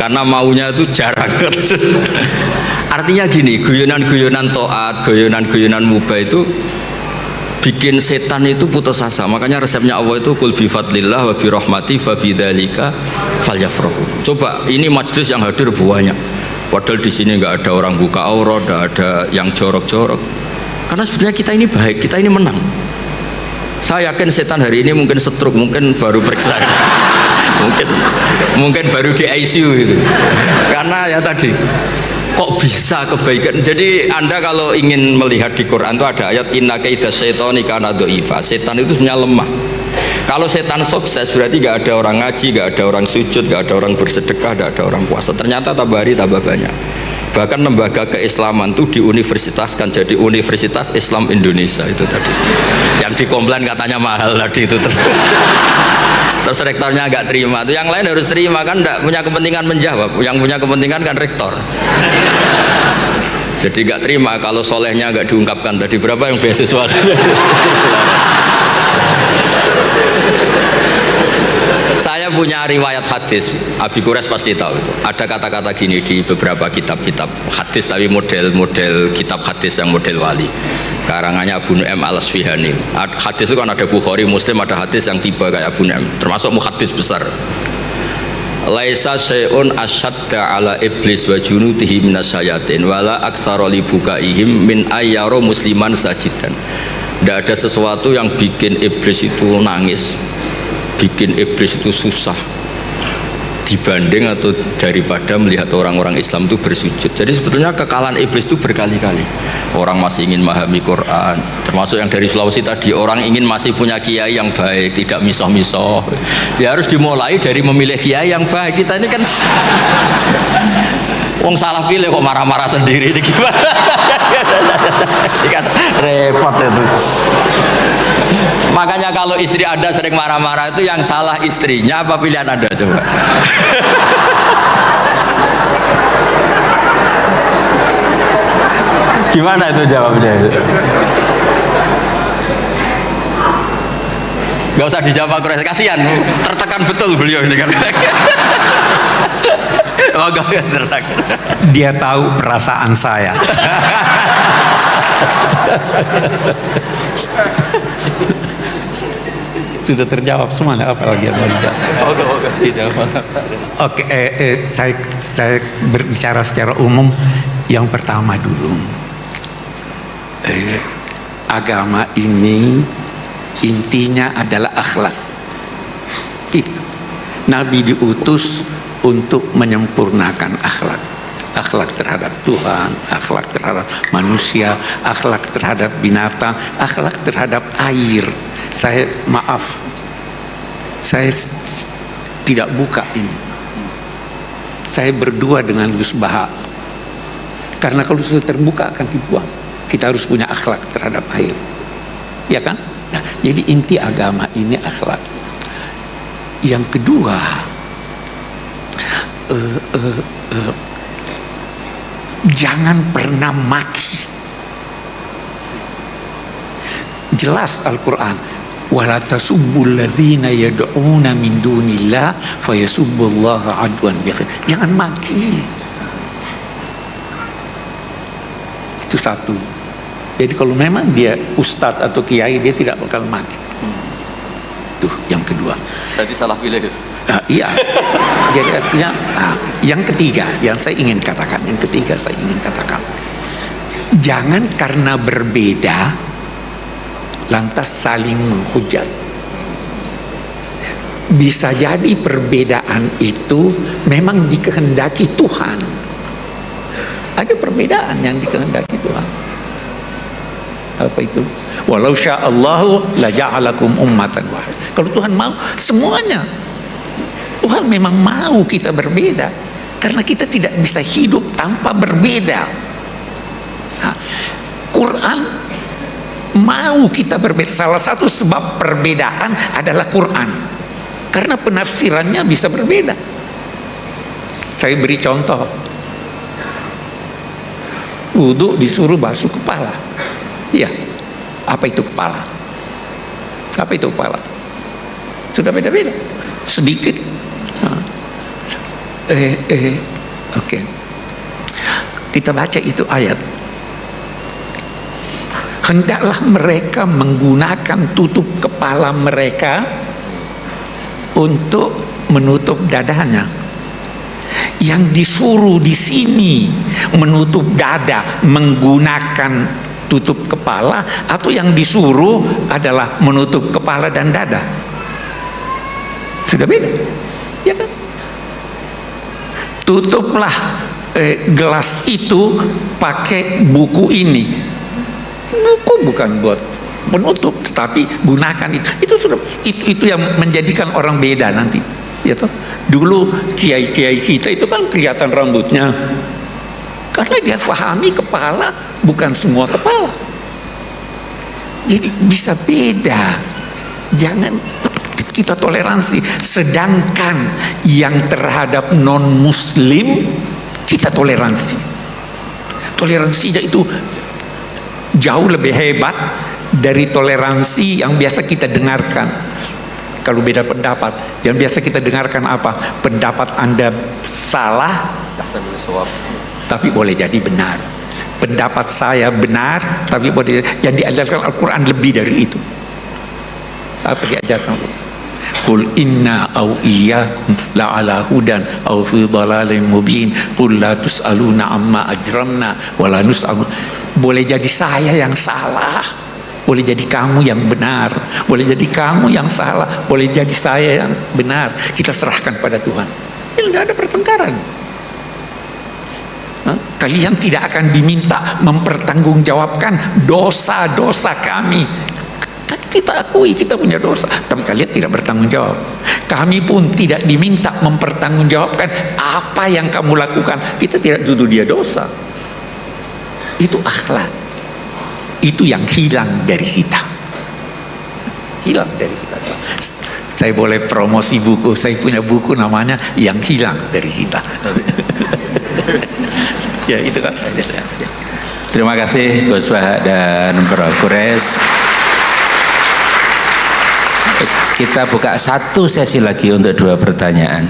karena maunya itu jarang. Artinya gini, guyonan-guyonan to'at, guyonan-guyonan mubah itu bikin setan itu putus asa. Makanya resepnya Allah itu kul bi fadlillah wa bi rahmati fa bidzalika falyafrahu. Coba ini majelis yang hadir banyak, padahal di sini nggak ada orang buka aurat, nggak ada yang jorok-jorok, karena sebetulnya kita ini baik, kita ini menang. Saya yakin setan hari ini mungkin stroke, mungkin baru periksa, mungkin baru di ICU gitu. Karena ya tadi, kok bisa kebaikan. Jadi Anda kalau ingin melihat di Quran itu ada ayat inna kaida syaitani kana dhaifa. Setan itu sebenarnya lemah. Kalau setan sukses berarti gak ada orang ngaji, gak ada orang sujud, gak ada orang bersedekah, gak ada orang puasa. Ternyata tambah hari tambah banyak. Bahkan lembaga keislaman itu diuniversitaskan jadi Universitas Islam Indonesia itu tadi. Yang dikomplain katanya mahal tadi itu terus rektornya nggak terima, itu yang lain harus terima, kan nggak punya kepentingan menjawab, yang punya kepentingan kan rektor. Jadi nggak terima kalau solehnya nggak diungkapkan tadi. Berapa yang beasiswa? Saya punya riwayat hadis, Abi Quraisy pasti tahu itu. Ada kata-kata gini di beberapa kitab-kitab hadis, tapi model kitab hadis yang model wali. Karangannya Abu Nu'aim al-Asfihani. Hadis itu kan ada Bukhari, Muslim, ada hadis yang tiba kayak Abu Nu'aim, termasuk muhaddis besar. Laisa syai'un asyadda ala iblis wa junudihi minasyayatin wala aktsara li bukaihim min ayyara musliman sajidan. Tidak ada sesuatu yang bikin iblis itu nangis, bikin iblis itu susah dibanding atau daripada melihat orang-orang Islam itu bersujud. Jadi sebetulnya kekalahan iblis itu berkali-kali. Orang masih ingin memahami Quran, termasuk yang dari Sulawesi tadi, orang ingin masih punya kiai yang baik, tidak misoh-misoh. Ya harus dimulai dari memilih kiai yang baik. Kita ini kan wong salah pilih kok marah-marah sendiri, ini gimana? Ini kan repot itu. Makanya kalau istri Anda sering marah-marah itu yang salah istrinya apa pilihan Anda coba? Gimana itu jawabnya itu? Gak usah dijawab Quraisy, kasihan, tertekan betul beliau ini kan. Dia tahu perasaan saya. Sudah terjawab semuanya, apa lagi yang mau dijawab? Oke, saya berbicara secara umum. Yang pertama dulu, agama ini intinya adalah akhlak. Itu Nabi diutus untuk menyempurnakan akhlak. Akhlak terhadap Tuhan, akhlak terhadap manusia, akhlak terhadap binatang, akhlak terhadap air. Saya tidak buka ini. Saya berdua dengan Gus Baha. Karena kalau sudah terbuka akan dibuang. Kita harus punya akhlak terhadap air. Ya kan? Nah, jadi inti agama ini akhlak. Yang kedua, jangan pernah maki. Jelas Al-Quran, wala tasubbul ladzina yad'una min dunillah fayasubbullaha adwan bighairi. Jangan maki. Itu satu. Jadi kalau memang dia ustadz atau kiai, dia tidak bakal maki. Tuh yang kedua. Berarti salah pilih. Iya. Jadi artinya yang ketiga yang saya ingin katakan, jangan karena berbeda lantas saling menghujat. Bisa jadi perbedaan itu memang dikehendaki Tuhan. Ada perbedaan yang dikehendaki Tuhan. Apa itu? Walau sya'allahu la ja'alakum ummatan wahidah. Kalau Tuhan mau semuanya. Tuhan memang mau kita berbeda, karena kita tidak bisa hidup tanpa berbeda. Nah, Quran mau kita berbeda. Salah satu sebab perbedaan adalah Quran, karena penafsirannya bisa berbeda. Saya beri contoh. Wudhu disuruh basuh kepala. Iya. Apa itu kepala? Apa itu kepala? Sudah beda-beda. Sedikit. Oke. Kita baca itu ayat. Hendaklah mereka menggunakan tutup kepala mereka untuk menutup dadanya. Yang disuruh di sini menutup dada menggunakan tutup kepala, atau yang disuruh adalah menutup kepala dan dada? Sudah beda, ya kan? Tutuplah gelas itu pakai buku ini. Buku bukan buat menutup, tetapi gunakan itu. Itu sudah itu yang menjadikan orang beda nanti. Ya toh? Dulu kiai-kiai kita itu kan kelihatan rambutnya, karena dia fahami kepala bukan semua kepala. Jadi bisa beda. Jangan kita toleransi. Sedangkan yang terhadap non muslim kita toleransi. Toleransinya itu jauh lebih hebat dari toleransi yang biasa kita dengarkan. Kalau beda pendapat, yang biasa kita dengarkan apa? Pendapat Anda salah, tapi boleh jadi benar. Pendapat saya benar, tapi boleh. Yang diajarkan Al-Quran lebih dari itu. Apa diajarkan? Qul inna au iyyakum la ala hudan au fi dhalalin mubin qul la tus'aluna amma ajramna wa la nus'al. Boleh jadi saya yang salah, boleh jadi kamu yang benar, boleh jadi kamu yang salah, boleh jadi saya yang benar. Kita serahkan pada Tuhan. Tidak ada pertengkaran. Kalian tidak akan diminta mempertanggungjawabkan dosa-dosa kami. Kita akui kita punya dosa, tapi kalian tidak bertanggung jawab. Kami pun tidak diminta mempertanggungjawabkan apa yang kamu lakukan. Kita tidak tuduh dia dosa. Itu akhlak. Itu yang hilang dari kita. Hilang dari kita. Saya boleh promosi buku. Saya punya buku namanya Yang Hilang dari Kita. Ya itu kan. Terima kasih Gus Bahak dan Prof. Quraisy. Kita buka satu sesi lagi untuk 2 pertanyaan.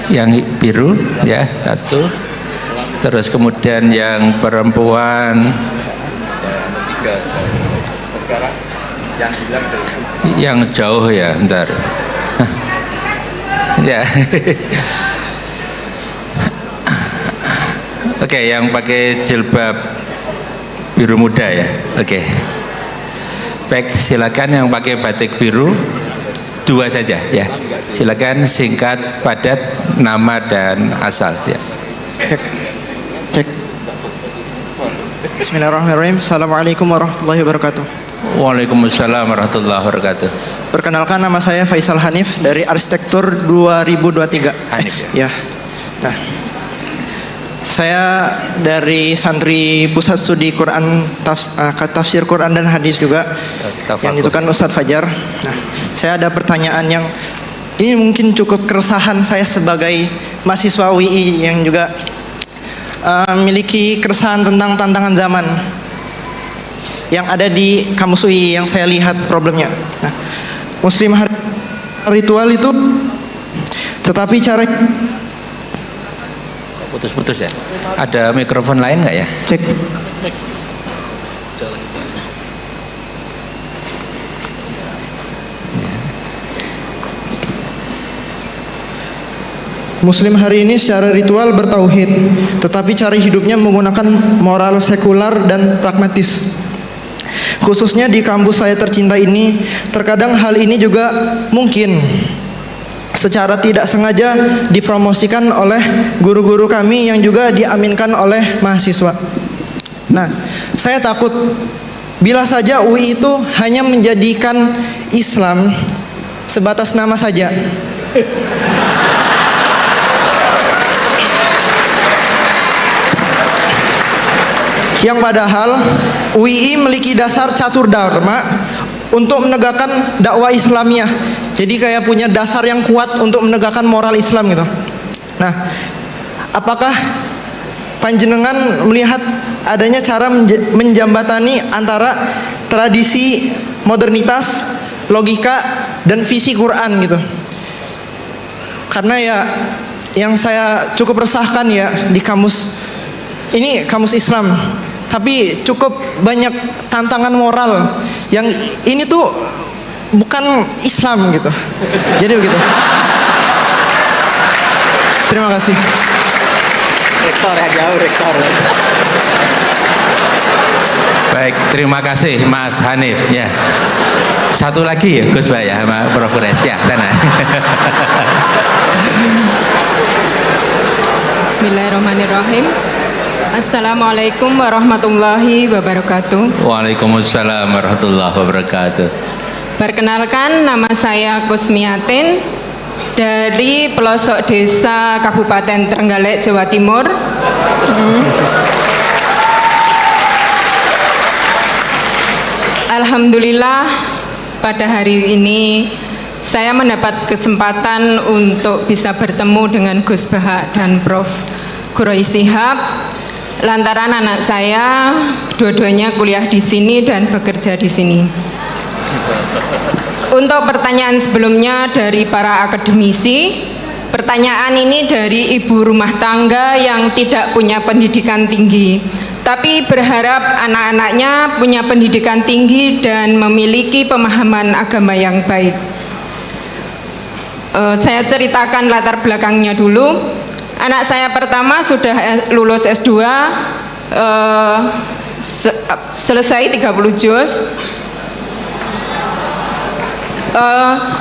Yang biru ya 1, terus kemudian yang perempuan, Sekarang yang bilang yang jauh ya, ntar ya. Oke, yang pakai jilbab biru muda ya. Oke. Baik, silakan yang pakai batik biru 2 saja ya. Silakan singkat, padat, nama dan asal ya. Cek. Bismillahirrahmanirrahim. Assalamualaikum warahmatullahi wabarakatuh. Waalaikumsalam warahmatullahi wabarakatuh. Perkenalkan, nama saya Faisal Hanif dari Arsitektur 2023. Hanif ya. Nah, saya dari santri Pusat Studi Quran, Tafsir Quran dan Hadis juga, yang itu kan Ustadz Fajar. Nah, saya ada pertanyaan yang ini mungkin cukup keresahan saya sebagai mahasiswa UI yang juga memiliki keresahan tentang tantangan zaman. yang ada di Kamus UI yang saya lihat problemnya. Nah, Muslim hari ritual itu, tetapi cara putus-putus ya. Ada mikrofon lain nggak ya? Cek. Muslim hari ini secara ritual bertauhid, tetapi cara hidupnya menggunakan moral sekular dan pragmatis. Khususnya di kampus saya tercinta ini, terkadang hal ini juga mungkin secara tidak sengaja dipromosikan oleh guru-guru kami yang juga diaminkan oleh mahasiswa. Nah, saya takut bila saja UI itu hanya menjadikan Islam sebatas nama saja. Yang padahal UI memiliki dasar catur dharma untuk menegakkan dakwah Islamiyah. Jadi kayak punya dasar yang kuat untuk menegakkan moral Islam gitu. Nah, apakah panjenengan melihat adanya cara menjembatani antara tradisi modernitas, logika, dan visi Quran gitu? Karena ya yang saya cukup resahkan ya di kamus ini, kamus Islam, tapi cukup banyak tantangan moral yang ini tuh bukan Islam gitu. Jadi begitu. Terima kasih. Rektor ya, jauh rektor. Baik, terima kasih Mas Hanif ya. Satu lagi ya Gus Bah ya sama Prof. Kures ya, sana. Bismillahirrahmanirrahim. Assalamualaikum warahmatullahi wabarakatuh. Waalaikumsalam warahmatullahi wabarakatuh. Perkenalkan, nama saya Kusmiatin dari pelosok desa Kabupaten Trenggalek, Jawa Timur. Alhamdulillah pada hari ini saya mendapat kesempatan untuk bisa bertemu dengan Gus Bahak dan Prof. Quraish Shihab. Lantaran anak saya dua-duanya kuliah di sini dan bekerja di sini. Untuk pertanyaan sebelumnya dari para akademisi, pertanyaan ini dari ibu rumah tangga yang tidak punya pendidikan tinggi, tapi berharap anak-anaknya punya pendidikan tinggi dan memiliki pemahaman agama yang baik. Saya ceritakan latar belakangnya dulu. Anak saya pertama sudah lulus S2, selesai 30 juz,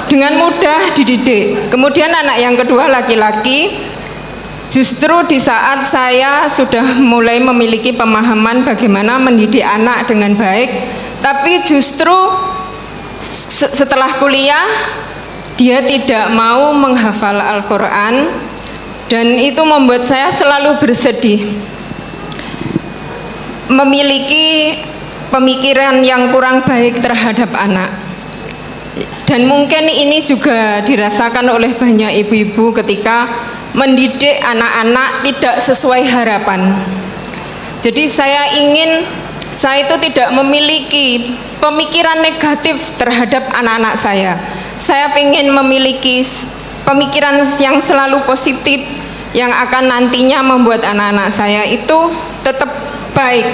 dengan mudah dididik. Kemudian anak yang kedua laki-laki, justru di saat saya sudah mulai memiliki pemahaman bagaimana mendidik anak dengan baik, tapi justru setelah kuliah dia tidak mau menghafal Al-Quran. Dan itu membuat saya selalu bersedih, memiliki pemikiran yang kurang baik terhadap anak. Dan mungkin ini juga dirasakan oleh banyak ibu-ibu ketika mendidik anak-anak tidak sesuai harapan. Jadi saya itu tidak memiliki pemikiran negatif terhadap anak-anak saya. Saya ingin memiliki pemikiran yang selalu positif, yang akan nantinya membuat anak-anak saya itu tetap baik.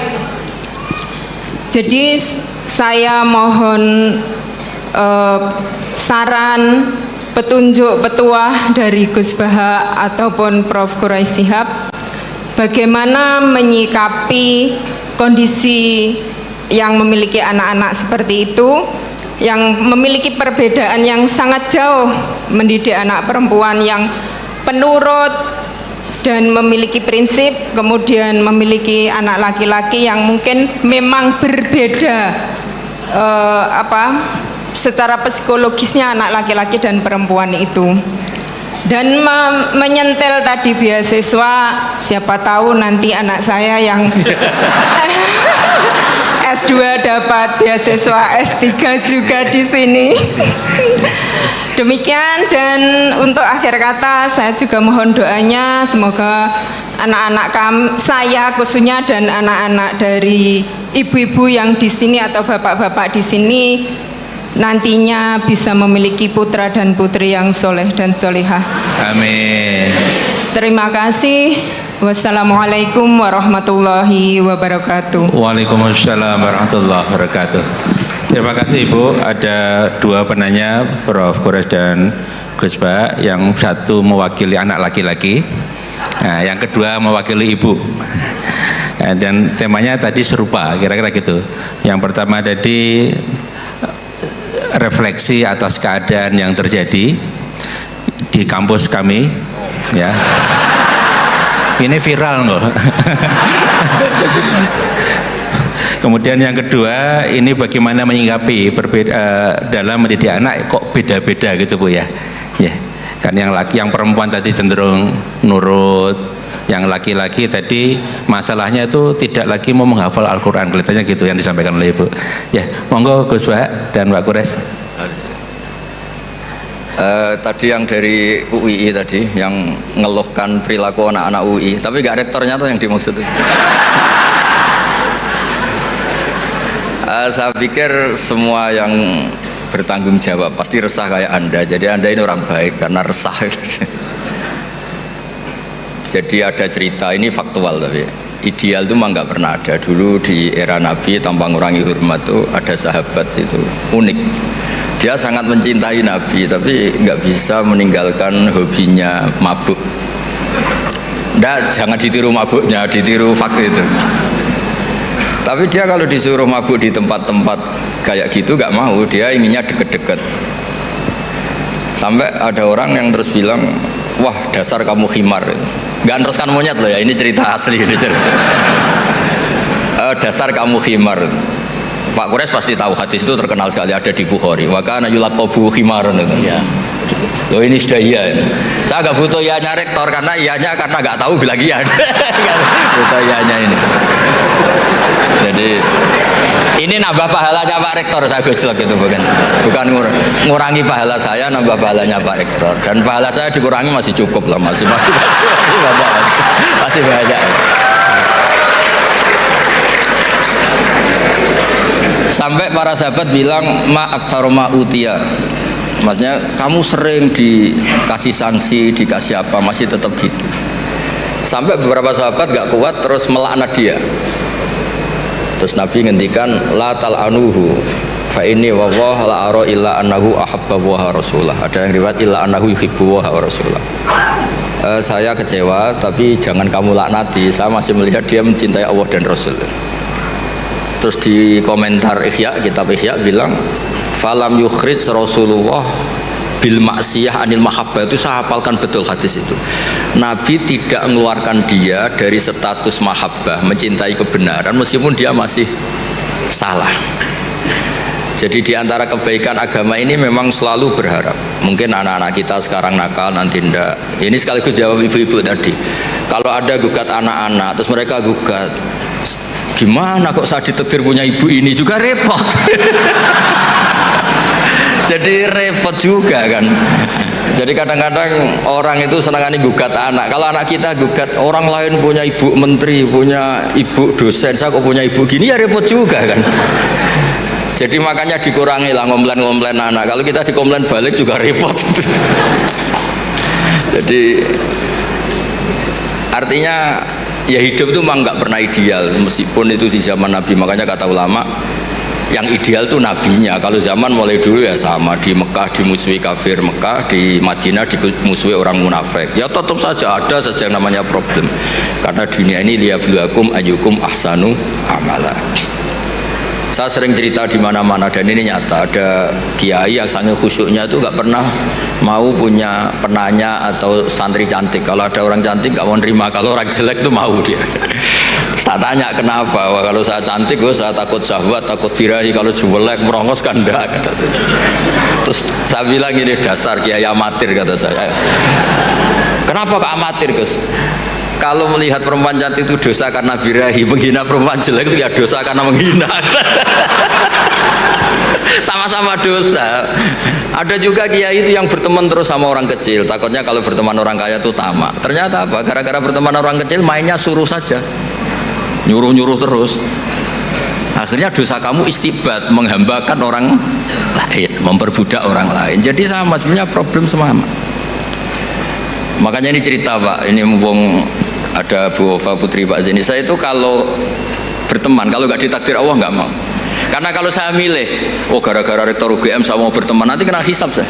Jadi saya mohon saran, petunjuk, petuah dari Gus Bahak ataupun Prof. Quraish Shihab, bagaimana menyikapi kondisi yang memiliki anak-anak seperti itu, yang memiliki perbedaan yang sangat jauh, mendidik anak perempuan yang penurut dan memiliki prinsip, kemudian memiliki anak laki-laki yang mungkin memang berbeda secara psikologisnya anak laki-laki dan perempuan itu. Dan menyentil tadi beasiswa, siapa tahu nanti anak saya yang S2 dapat beasiswa S3 juga di sini. Demikian, dan untuk akhir kata saya juga mohon doanya semoga anak-anak saya khususnya dan anak-anak dari ibu-ibu yang di sini atau bapak-bapak di sini nantinya bisa memiliki putra dan putri yang soleh dan solehah. Amin. Terima kasih. Wassalamualaikum warahmatullahi wabarakatuh. Waalaikumsalam warahmatullahi wabarakatuh. Terima kasih Ibu. Ada dua penanya, Prof. Quraisy dan Gus Bah. Yang satu mewakili anak laki-laki, nah, yang kedua mewakili ibu. Dan temanya tadi serupa, kira-kira gitu. Yang pertama tadi refleksi atas keadaan yang terjadi di kampus kami, ya. Ini viral loh. Kemudian yang kedua, ini bagaimana menyikapi dalam mendidik anak kok beda-beda gitu Bu ya. Ya. Kan yang perempuan tadi cenderung nurut, yang laki-laki tadi masalahnya itu tidak lagi mau menghafal Al-Qur'an, kelihatannya gitu yang disampaikan oleh Ibu. Ya, monggo Gus Bah dan Pak Quraisy. Tadi yang dari UII tadi yang ngeluhkan perilaku anak-anak UI, tapi nggak rektornya tuh yang dimaksud. Saya pikir semua yang bertanggung jawab pasti resah kayak Anda. Jadi Anda ini orang baik karena resah. Jadi ada cerita, ini faktual tapi ideal itu mah nggak pernah ada. Dulu di era Nabi tanpa ngurangi hormat tuh ada sahabat itu unik. Dia sangat mencintai Nabi tapi nggak bisa meninggalkan hobinya mabuk. Jangan ditiru mabuknya, ditiru fakta itu. Tapi dia kalau disuruh mabuk di tempat-tempat kayak gitu nggak mau, dia inginnya deket-deket. Sampai ada orang yang terus bilang, wah dasar kamu khimar. Nggak teruskan monyet loh ya, ini cerita asli. Ini cerita. Dasar kamu khimar. Pak Quraisy pasti tahu hadis itu terkenal sekali, ada di Bukhari. Wa kana yulaqabu khimarun itu. Ya. Loh ini sudah iya. Saya nggak butuh iyanya rektor karena iyanya karena nggak tahu bilang iya. Butuh iyanya ini. Jadi ini nambah pahalanya Pak Rektor, saya gojlok itu bukan ngurangi pahala saya, nambah pahalanya Pak Rektor. Dan pahala saya dikurangi masih cukup lah, masih banyak. Sampai para sahabat bilang ma'aktsara ma'utiya, maksudnya kamu sering dikasih sanksi, dikasih apa, masih tetap gitu. Sampai beberapa sahabat gak kuat terus melaknat dia. Terus Nabi ngendikan la tal'anuhu fa inni wallah la ara illa annahu ahabba wa rasulah. Ada yang riwayat illa annahu yuhibbu wa rasulah. Saya kecewa tapi jangan kamu laknati, saya masih melihat dia mencintai Allah dan Rasul. Terus di komentar Ihya, kitab Ihya bilang falam yukhrij Rasulullah bil maksiyah anil mahabbah, itu saya hafalkan betul hadis itu. Nabi tidak mengeluarkan dia dari status mahabbah, mencintai kebenaran meskipun dia masih salah. Jadi di antara kebaikan agama ini memang selalu berharap. Mungkin anak-anak kita sekarang nakal, nanti ndak. Ini sekaligus jawab ibu-ibu tadi. Kalau ada gugat anak-anak, terus mereka gugat, gimana kok saya ditakdir punya ibu ini, juga repot. Jadi repot juga kan. Jadi kadang-kadang orang itu senangani gugat anak. Kalau anak kita gugat orang lain punya ibu menteri, punya ibu dosen, saya kok punya ibu gini, ya repot juga kan. Jadi makanya dikurangi lah ngomplain-ngomplain anak. Kalau kita dikomplain balik juga repot. Jadi artinya ya hidup itu memang nggak pernah ideal, meskipun itu di zaman Nabi. Makanya kata ulama, yang ideal itu nabinya. Kalau zaman mulai dulu ya sama, di Mekah dimusuhi kafir Mekah, di Madinah dimusuhi orang munafik. Ya tetap saja ada saja yang namanya problem. Karena dunia ini liyabluwakum ayyukum ahsanu amala. Saya sering cerita di mana-mana dan ini nyata, ada kiai yang sangat khusyuknya itu nggak pernah mau punya penanya atau santri cantik. Kalau ada orang cantik nggak mau nerima, kalau orang jelek itu mau dia. Tak tanya kenapa. Wah, kalau saya cantik, saya takut syahwat, takut birahi. Kalau jelek merongos kan enggak. Terus saya bilang ini dasar kiai amatir, kata saya. Kenapa kok amatir, Gus? Kalau melihat perempuan cantik itu dosa karena birahi, menghina perempuan jelek itu ya dosa karena menghina. sama-sama dosa. Ada juga kiai itu yang berteman terus sama orang kecil, takutnya kalau berteman orang kaya itu tamak. Ternyata apa? Gara-gara berteman orang kecil mainnya suruh saja, nyuruh-nyuruh terus. Akhirnya dosa kamu istibat, menghambakan orang lain, memperbudak orang lain. Jadi sama, sebenarnya problem sama. Makanya ini cerita Pak, ini mumpung ada Bu Ova Putri Pak Zeni, saya itu kalau berteman, kalau nggak ditakdir Allah nggak mau. Karena kalau saya milih, oh gara-gara rektor UGM saya mau berteman, nanti kena hisab saya.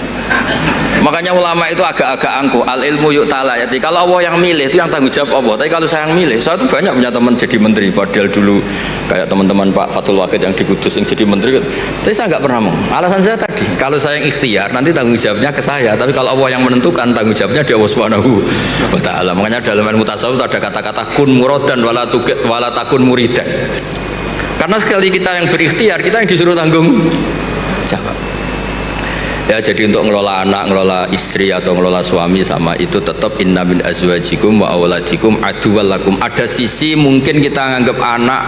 Makanya ulama itu agak-agak angkuh, al ilmu yu'tala. Jadi kalau Allah yang milih itu yang tanggung jawab Allah. Tapi kalau saya yang milih, saya tuh banyak punya teman jadi menteri. Padahal dulu kayak teman-teman Pak Fatul Wahid yang di Kudus yang jadi menteri. Tapi saya nggak pernah mau. Alasan saya tadi, kalau saya yang ikhtiar nanti tanggung jawabnya ke saya. Tapi kalau Allah yang menentukan, tanggung jawabnya di Allah Subhanahu wa Ta'ala. Makanya dalam ilmu tasawuf ada kata-kata kun muradan wala takun muridan. Karena sekali kita yang berikhtiar, kita yang disuruh tanggung jawab. Ya, jadi untuk ngelola anak, ngelola istri atau ngelola suami sama itu tetap inna min azwajikum wa auladikum aduwwal lakum. Ada sisi mungkin kita nganggap anak,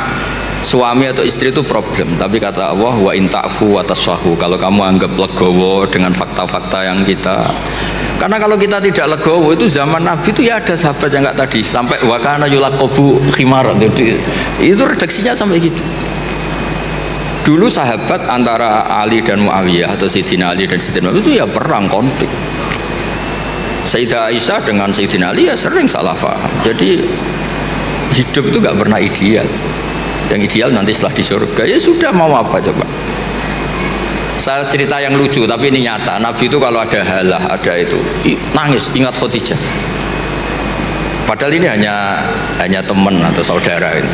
suami atau istri itu problem, tapi kata Allah wa in ta'fu wa tasfahu, kalau kamu anggap legowo dengan fakta-fakta yang kita. Karena kalau kita tidak legowo, itu zaman Nabi itu ya ada sahabat yang nggak tadi sampai wakana yulakobu khimaran, itu redaksinya sampai gitu. Dulu sahabat antara Ali dan Muawiyah atau Sayyidina Ali dan Sayyidina Muawiyah itu ya perang, konflik. Sayyidah Aisyah dengan Sayyidina Ali ya sering salah paham. Jadi hidup itu nggak pernah ideal. Yang ideal nanti setelah di surga, ya sudah, mau apa coba. Saya cerita yang lucu tapi ini nyata. Nabi itu kalau ada halah, ada itu nangis, ingat Khadijah. Padahal ini hanya teman atau saudara ini.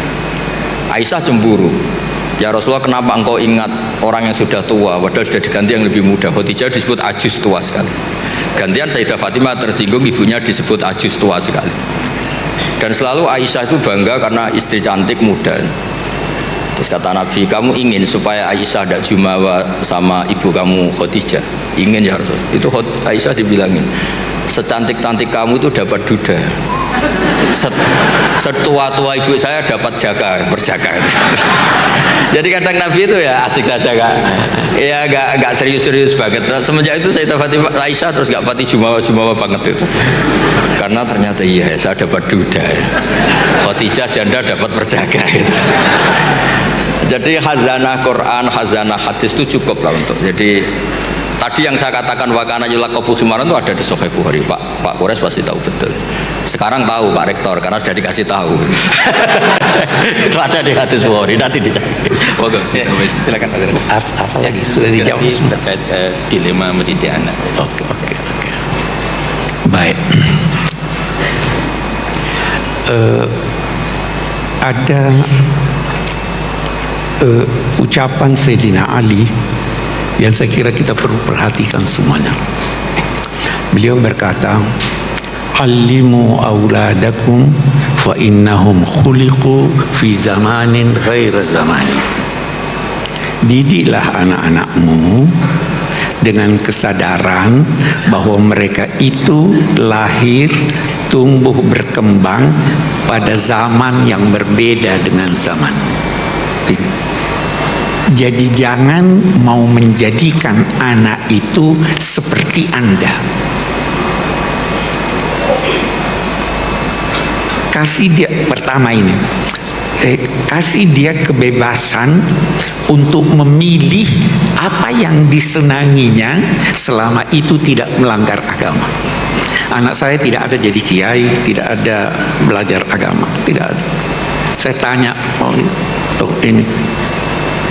Aisyah cemburu. Ya Rasulullah, kenapa engkau ingat orang yang sudah tua padahal sudah diganti yang lebih muda? Khadijah disebut ajus, tua sekali. Gantian Sayyidah Fatimah tersinggung, ibunya disebut ajus, tua sekali. Dan selalu Aisyah itu bangga karena istri cantik, muda. Terus kata Nabi, kamu ingin supaya Aisyah tidak jumawa sama ibu kamu Khadijah? Ingin ya Rasul. Itu Aisyah dibilangin, secantik-cantik kamu itu dapat duda, setua-tua ibu saya dapat berjaga. Jadi kadang Nabi itu ya asik saja Kak, ya gak serius-serius banget. Semenjak itu Sayyidah Fatimah Aisyah terus gak pati jumawa banget itu, karena ternyata iya saya dapat duda, Khadijah janda dapat berjaga gitu. Jadi khazanah Quran, khazanah hadis itu cukup lah untuk. Jadi tadi yang saya katakan wakana yulaqabu khimaran itu ada di Sahih Bukhari. Pak Kores pasti tahu betul. Sekarang tahu Pak Rektor karena sudah dikasih tahu. Itu ada di hadis Bukhari, nanti dicari. Oke, silakan Pak. Apa lagi sudah dijawab terkait dilema mendidik anak. Oke. Baik. Ada ucapan Sayyidina Ali yang saya kira kita perlu perhatikan semuanya. Beliau berkata, "Allimu auladakum fa innahum khuliqu fi zamanin ghaira zamani." Didiklah anak-anakmu dengan kesadaran bahwa mereka itu lahir, tumbuh, berkembang pada zaman yang berbeda dengan zaman. Jadi jangan mau menjadikan anak itu seperti Anda. Kasih dia pertama ini, kasih dia kebebasan untuk memilih apa yang disenanginya selama itu tidak melanggar agama. Anak saya tidak ada jadi kiai, tidak ada belajar agama, tidak ada. Saya tanya, oh ini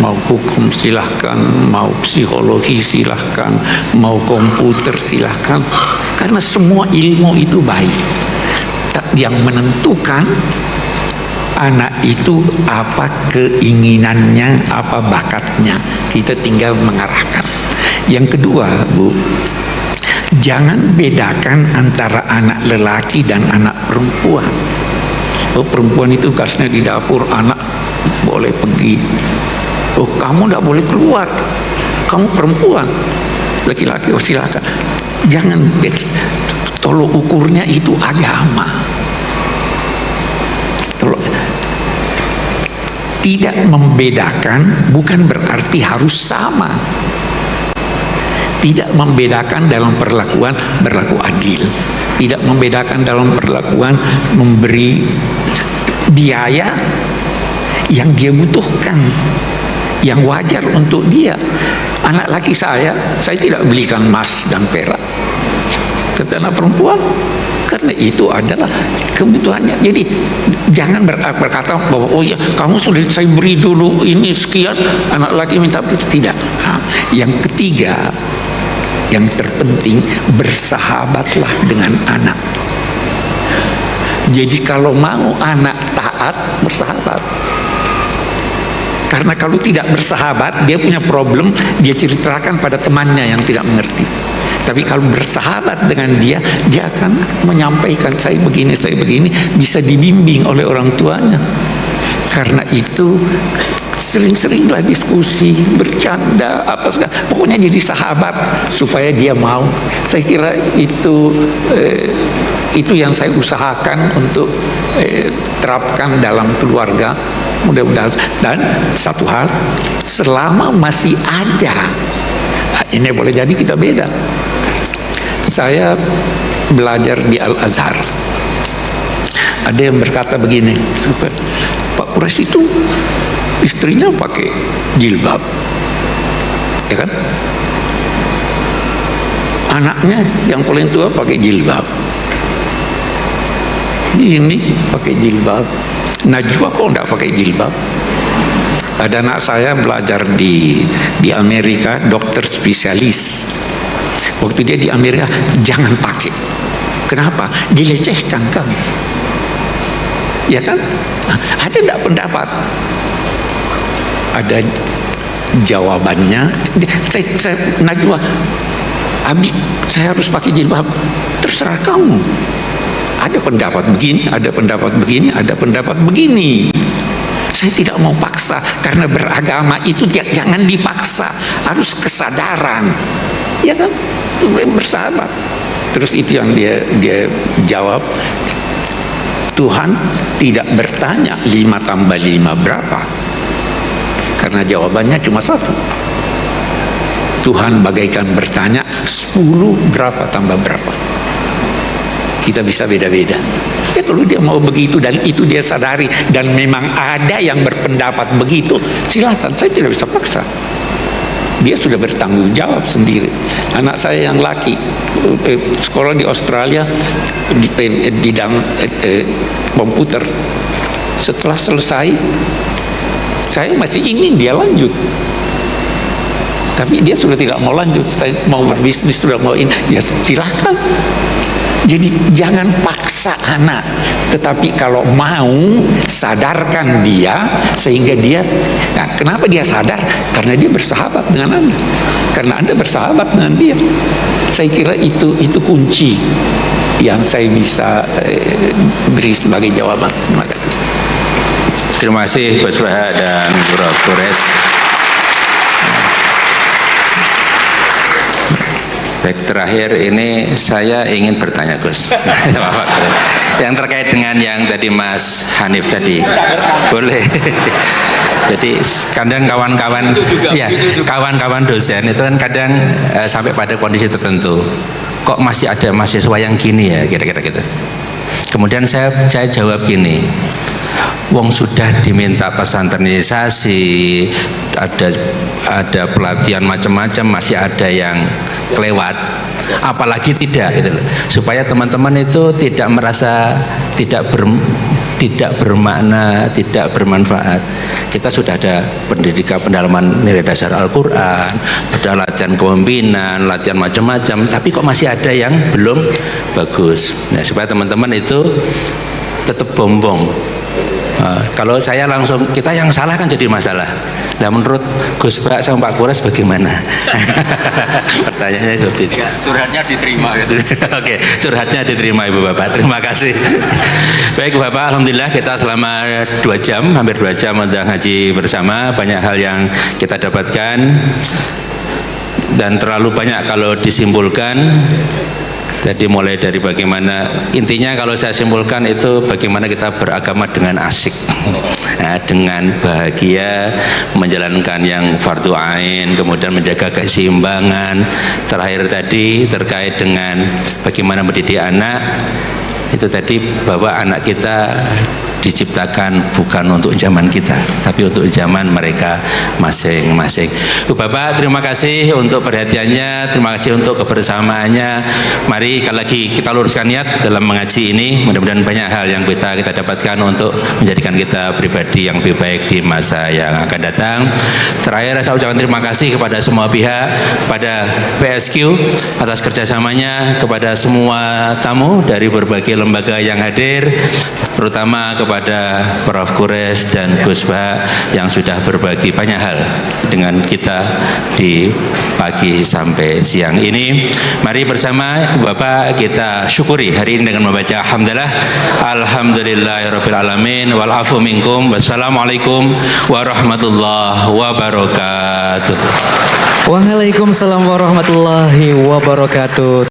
mau hukum silahkan, mau psikologi silahkan, mau komputer silahkan, karena semua ilmu itu baik. Yang menentukan anak itu apa keinginannya, apa bakatnya, kita tinggal mengarahkan. Yang kedua, Bu, jangan bedakan antara anak lelaki dan anak perempuan. Oh, perempuan itu tugasnya di dapur, anak boleh pergi. Oh, kamu tidak boleh keluar, kamu perempuan. Laki-laki, oh silakan. Jangan, tolong ukurnya itu agama. Tolong. Tidak membedakan bukan berarti harus sama. tidak membedakan dalam perlakuan berlaku adil, tidak membedakan dalam perlakuan memberi biaya yang dia butuhkan, yang wajar untuk dia. Anak laki saya tidak belikan emas dan perak, tapi anak perempuan karena itu adalah kebutuhannya. Jadi jangan berkata bahwa oh ya kamu sudah saya beri dulu ini sekian, anak laki minta begitu. Tidak. Yang ketiga, yang terpenting, bersahabatlah dengan anak. Jadi kalau mau anak taat, bersahabat. Karena kalau tidak bersahabat, dia punya problem, dia ceritakan pada temannya yang tidak mengerti. Tapi kalau bersahabat dengan dia, dia akan menyampaikan saya begini, bisa dibimbing oleh orang tuanya. Karena itu sering-seringlah diskusi, bercanda, apa segala. Pokoknya jadi sahabat supaya dia mau. Saya kira itu yang saya usahakan untuk terapkan dalam keluarga. Mudah-mudahan. Dan satu hal, selama masih ada, ini boleh jadi kita beda. Saya belajar di Al-Azhar. Ada yang berkata begini, Pak Quraisy itu istrinya pakai jilbab, ya kan? Anaknya yang paling tua pakai jilbab. Ini pakai jilbab. Najwa kok enggak pakai jilbab? Ada anak saya belajar di Amerika, dokter spesialis. Waktu dia di Amerika, jangan pakai. Kenapa? Dilecehkan kan? Ya kan? Ada enggak pendapat? Ada jawabannya. Saya Najwa, Abi, saya harus pakai jilbab. Terserah kamu. Ada pendapat begini, ada pendapat begini, ada pendapat begini. Saya tidak mau paksa, karena beragama itu jangan dipaksa, harus kesadaran, ya kan, bersahabat. Terus itu yang dia jawab, Tuhan tidak bertanya 5 tambah 5 berapa, karena jawabannya cuma satu. Tuhan bagaikan bertanya 10 berapa tambah berapa. Kita bisa beda-beda. Ya kalau dia mau begitu dan itu dia sadari dan memang ada yang berpendapat begitu, silakan, saya tidak bisa paksa. Dia sudah bertanggung jawab sendiri. Anak saya yang laki sekolah di Australia di bidang komputer. Setelah selesai, saya masih ingin dia lanjut. Tapi dia sudah tidak mau lanjut. Saya mau berbisnis, sudah mau ini. Ya silakan. Jadi jangan paksa anak, tetapi kalau mau sadarkan dia sehingga dia, nah, kenapa dia sadar? Karena dia bersahabat dengan Anda, karena Anda bersahabat dengan dia. Saya kira itu kunci yang saya bisa beri sebagai jawaban. Terima kasih. Terima kasih Gus Baha dan Prof. Quraisy. Baik, terakhir ini saya ingin bertanya Gus, yang terkait dengan yang tadi Mas Hanif tadi, boleh? Jadi kadang kawan-kawan, ya kawan-kawan dosen itu kan kadang sampai pada kondisi tertentu, kok masih ada mahasiswa yang gini ya, kira-kira gitu. Kemudian saya jawab gini, wong sudah diminta pesantrenisasi, ada pelatihan macam-macam, masih ada yang kelewat, apalagi tidak gitu loh. Supaya teman-teman itu tidak merasa tidak bermakna, tidak bermanfaat. Kita sudah ada pendidikan pendalaman nilai dasar Al-Quran, ada latihan kepemimpinan, latihan macam-macam, tapi kok masih ada yang belum bagus. Nah, supaya teman-teman itu tetap bombong. Kalau saya langsung, kita yang salah kan jadi masalah. Nah, menurut Gus Bak sama Pak Quraisy bagaimana? Pertanyaannya seperti itu. Curhatnya diterima gitu. Oke, curhatnya diterima Ibu Bapak. Terima kasih. Baik Bapak, alhamdulillah kita selama 2 jam, hampir 2 jam sudah ngaji bersama. Banyak hal yang kita dapatkan dan terlalu banyak kalau disimpulkan. Tadi mulai dari bagaimana, intinya kalau saya simpulkan itu bagaimana kita beragama dengan asik, nah, dengan bahagia, menjalankan yang fardu ain, kemudian menjaga keseimbangan. Terakhir tadi terkait dengan bagaimana mendidik anak, itu tadi bahwa anak kita diciptakan bukan untuk zaman kita, tapi untuk zaman mereka masing-masing. Bapak, terima kasih untuk perhatiannya, terima kasih untuk kebersamaannya. Mari sekali lagi kita luruskan niat dalam mengaji ini. Mudah-mudahan banyak hal yang kita dapatkan untuk menjadikan kita pribadi yang lebih baik di masa yang akan datang. Terakhir, saya ucapkan terima kasih kepada semua pihak, pada PSQ atas kerjasamanya, kepada semua tamu dari berbagai lembaga yang hadir, terutama kepada Prof. Quraisy dan Gus Baha yang sudah berbagi banyak hal dengan kita di pagi sampai siang ini. Mari bersama Bapak kita syukuri hari ini dengan membaca alhamdulillah, alhamdulillahirabbil alamin wal afu minkum. Wassalamualaikum warahmatullahi wabarakatuh. Waalaikumsalam warahmatullahi wabarakatuh.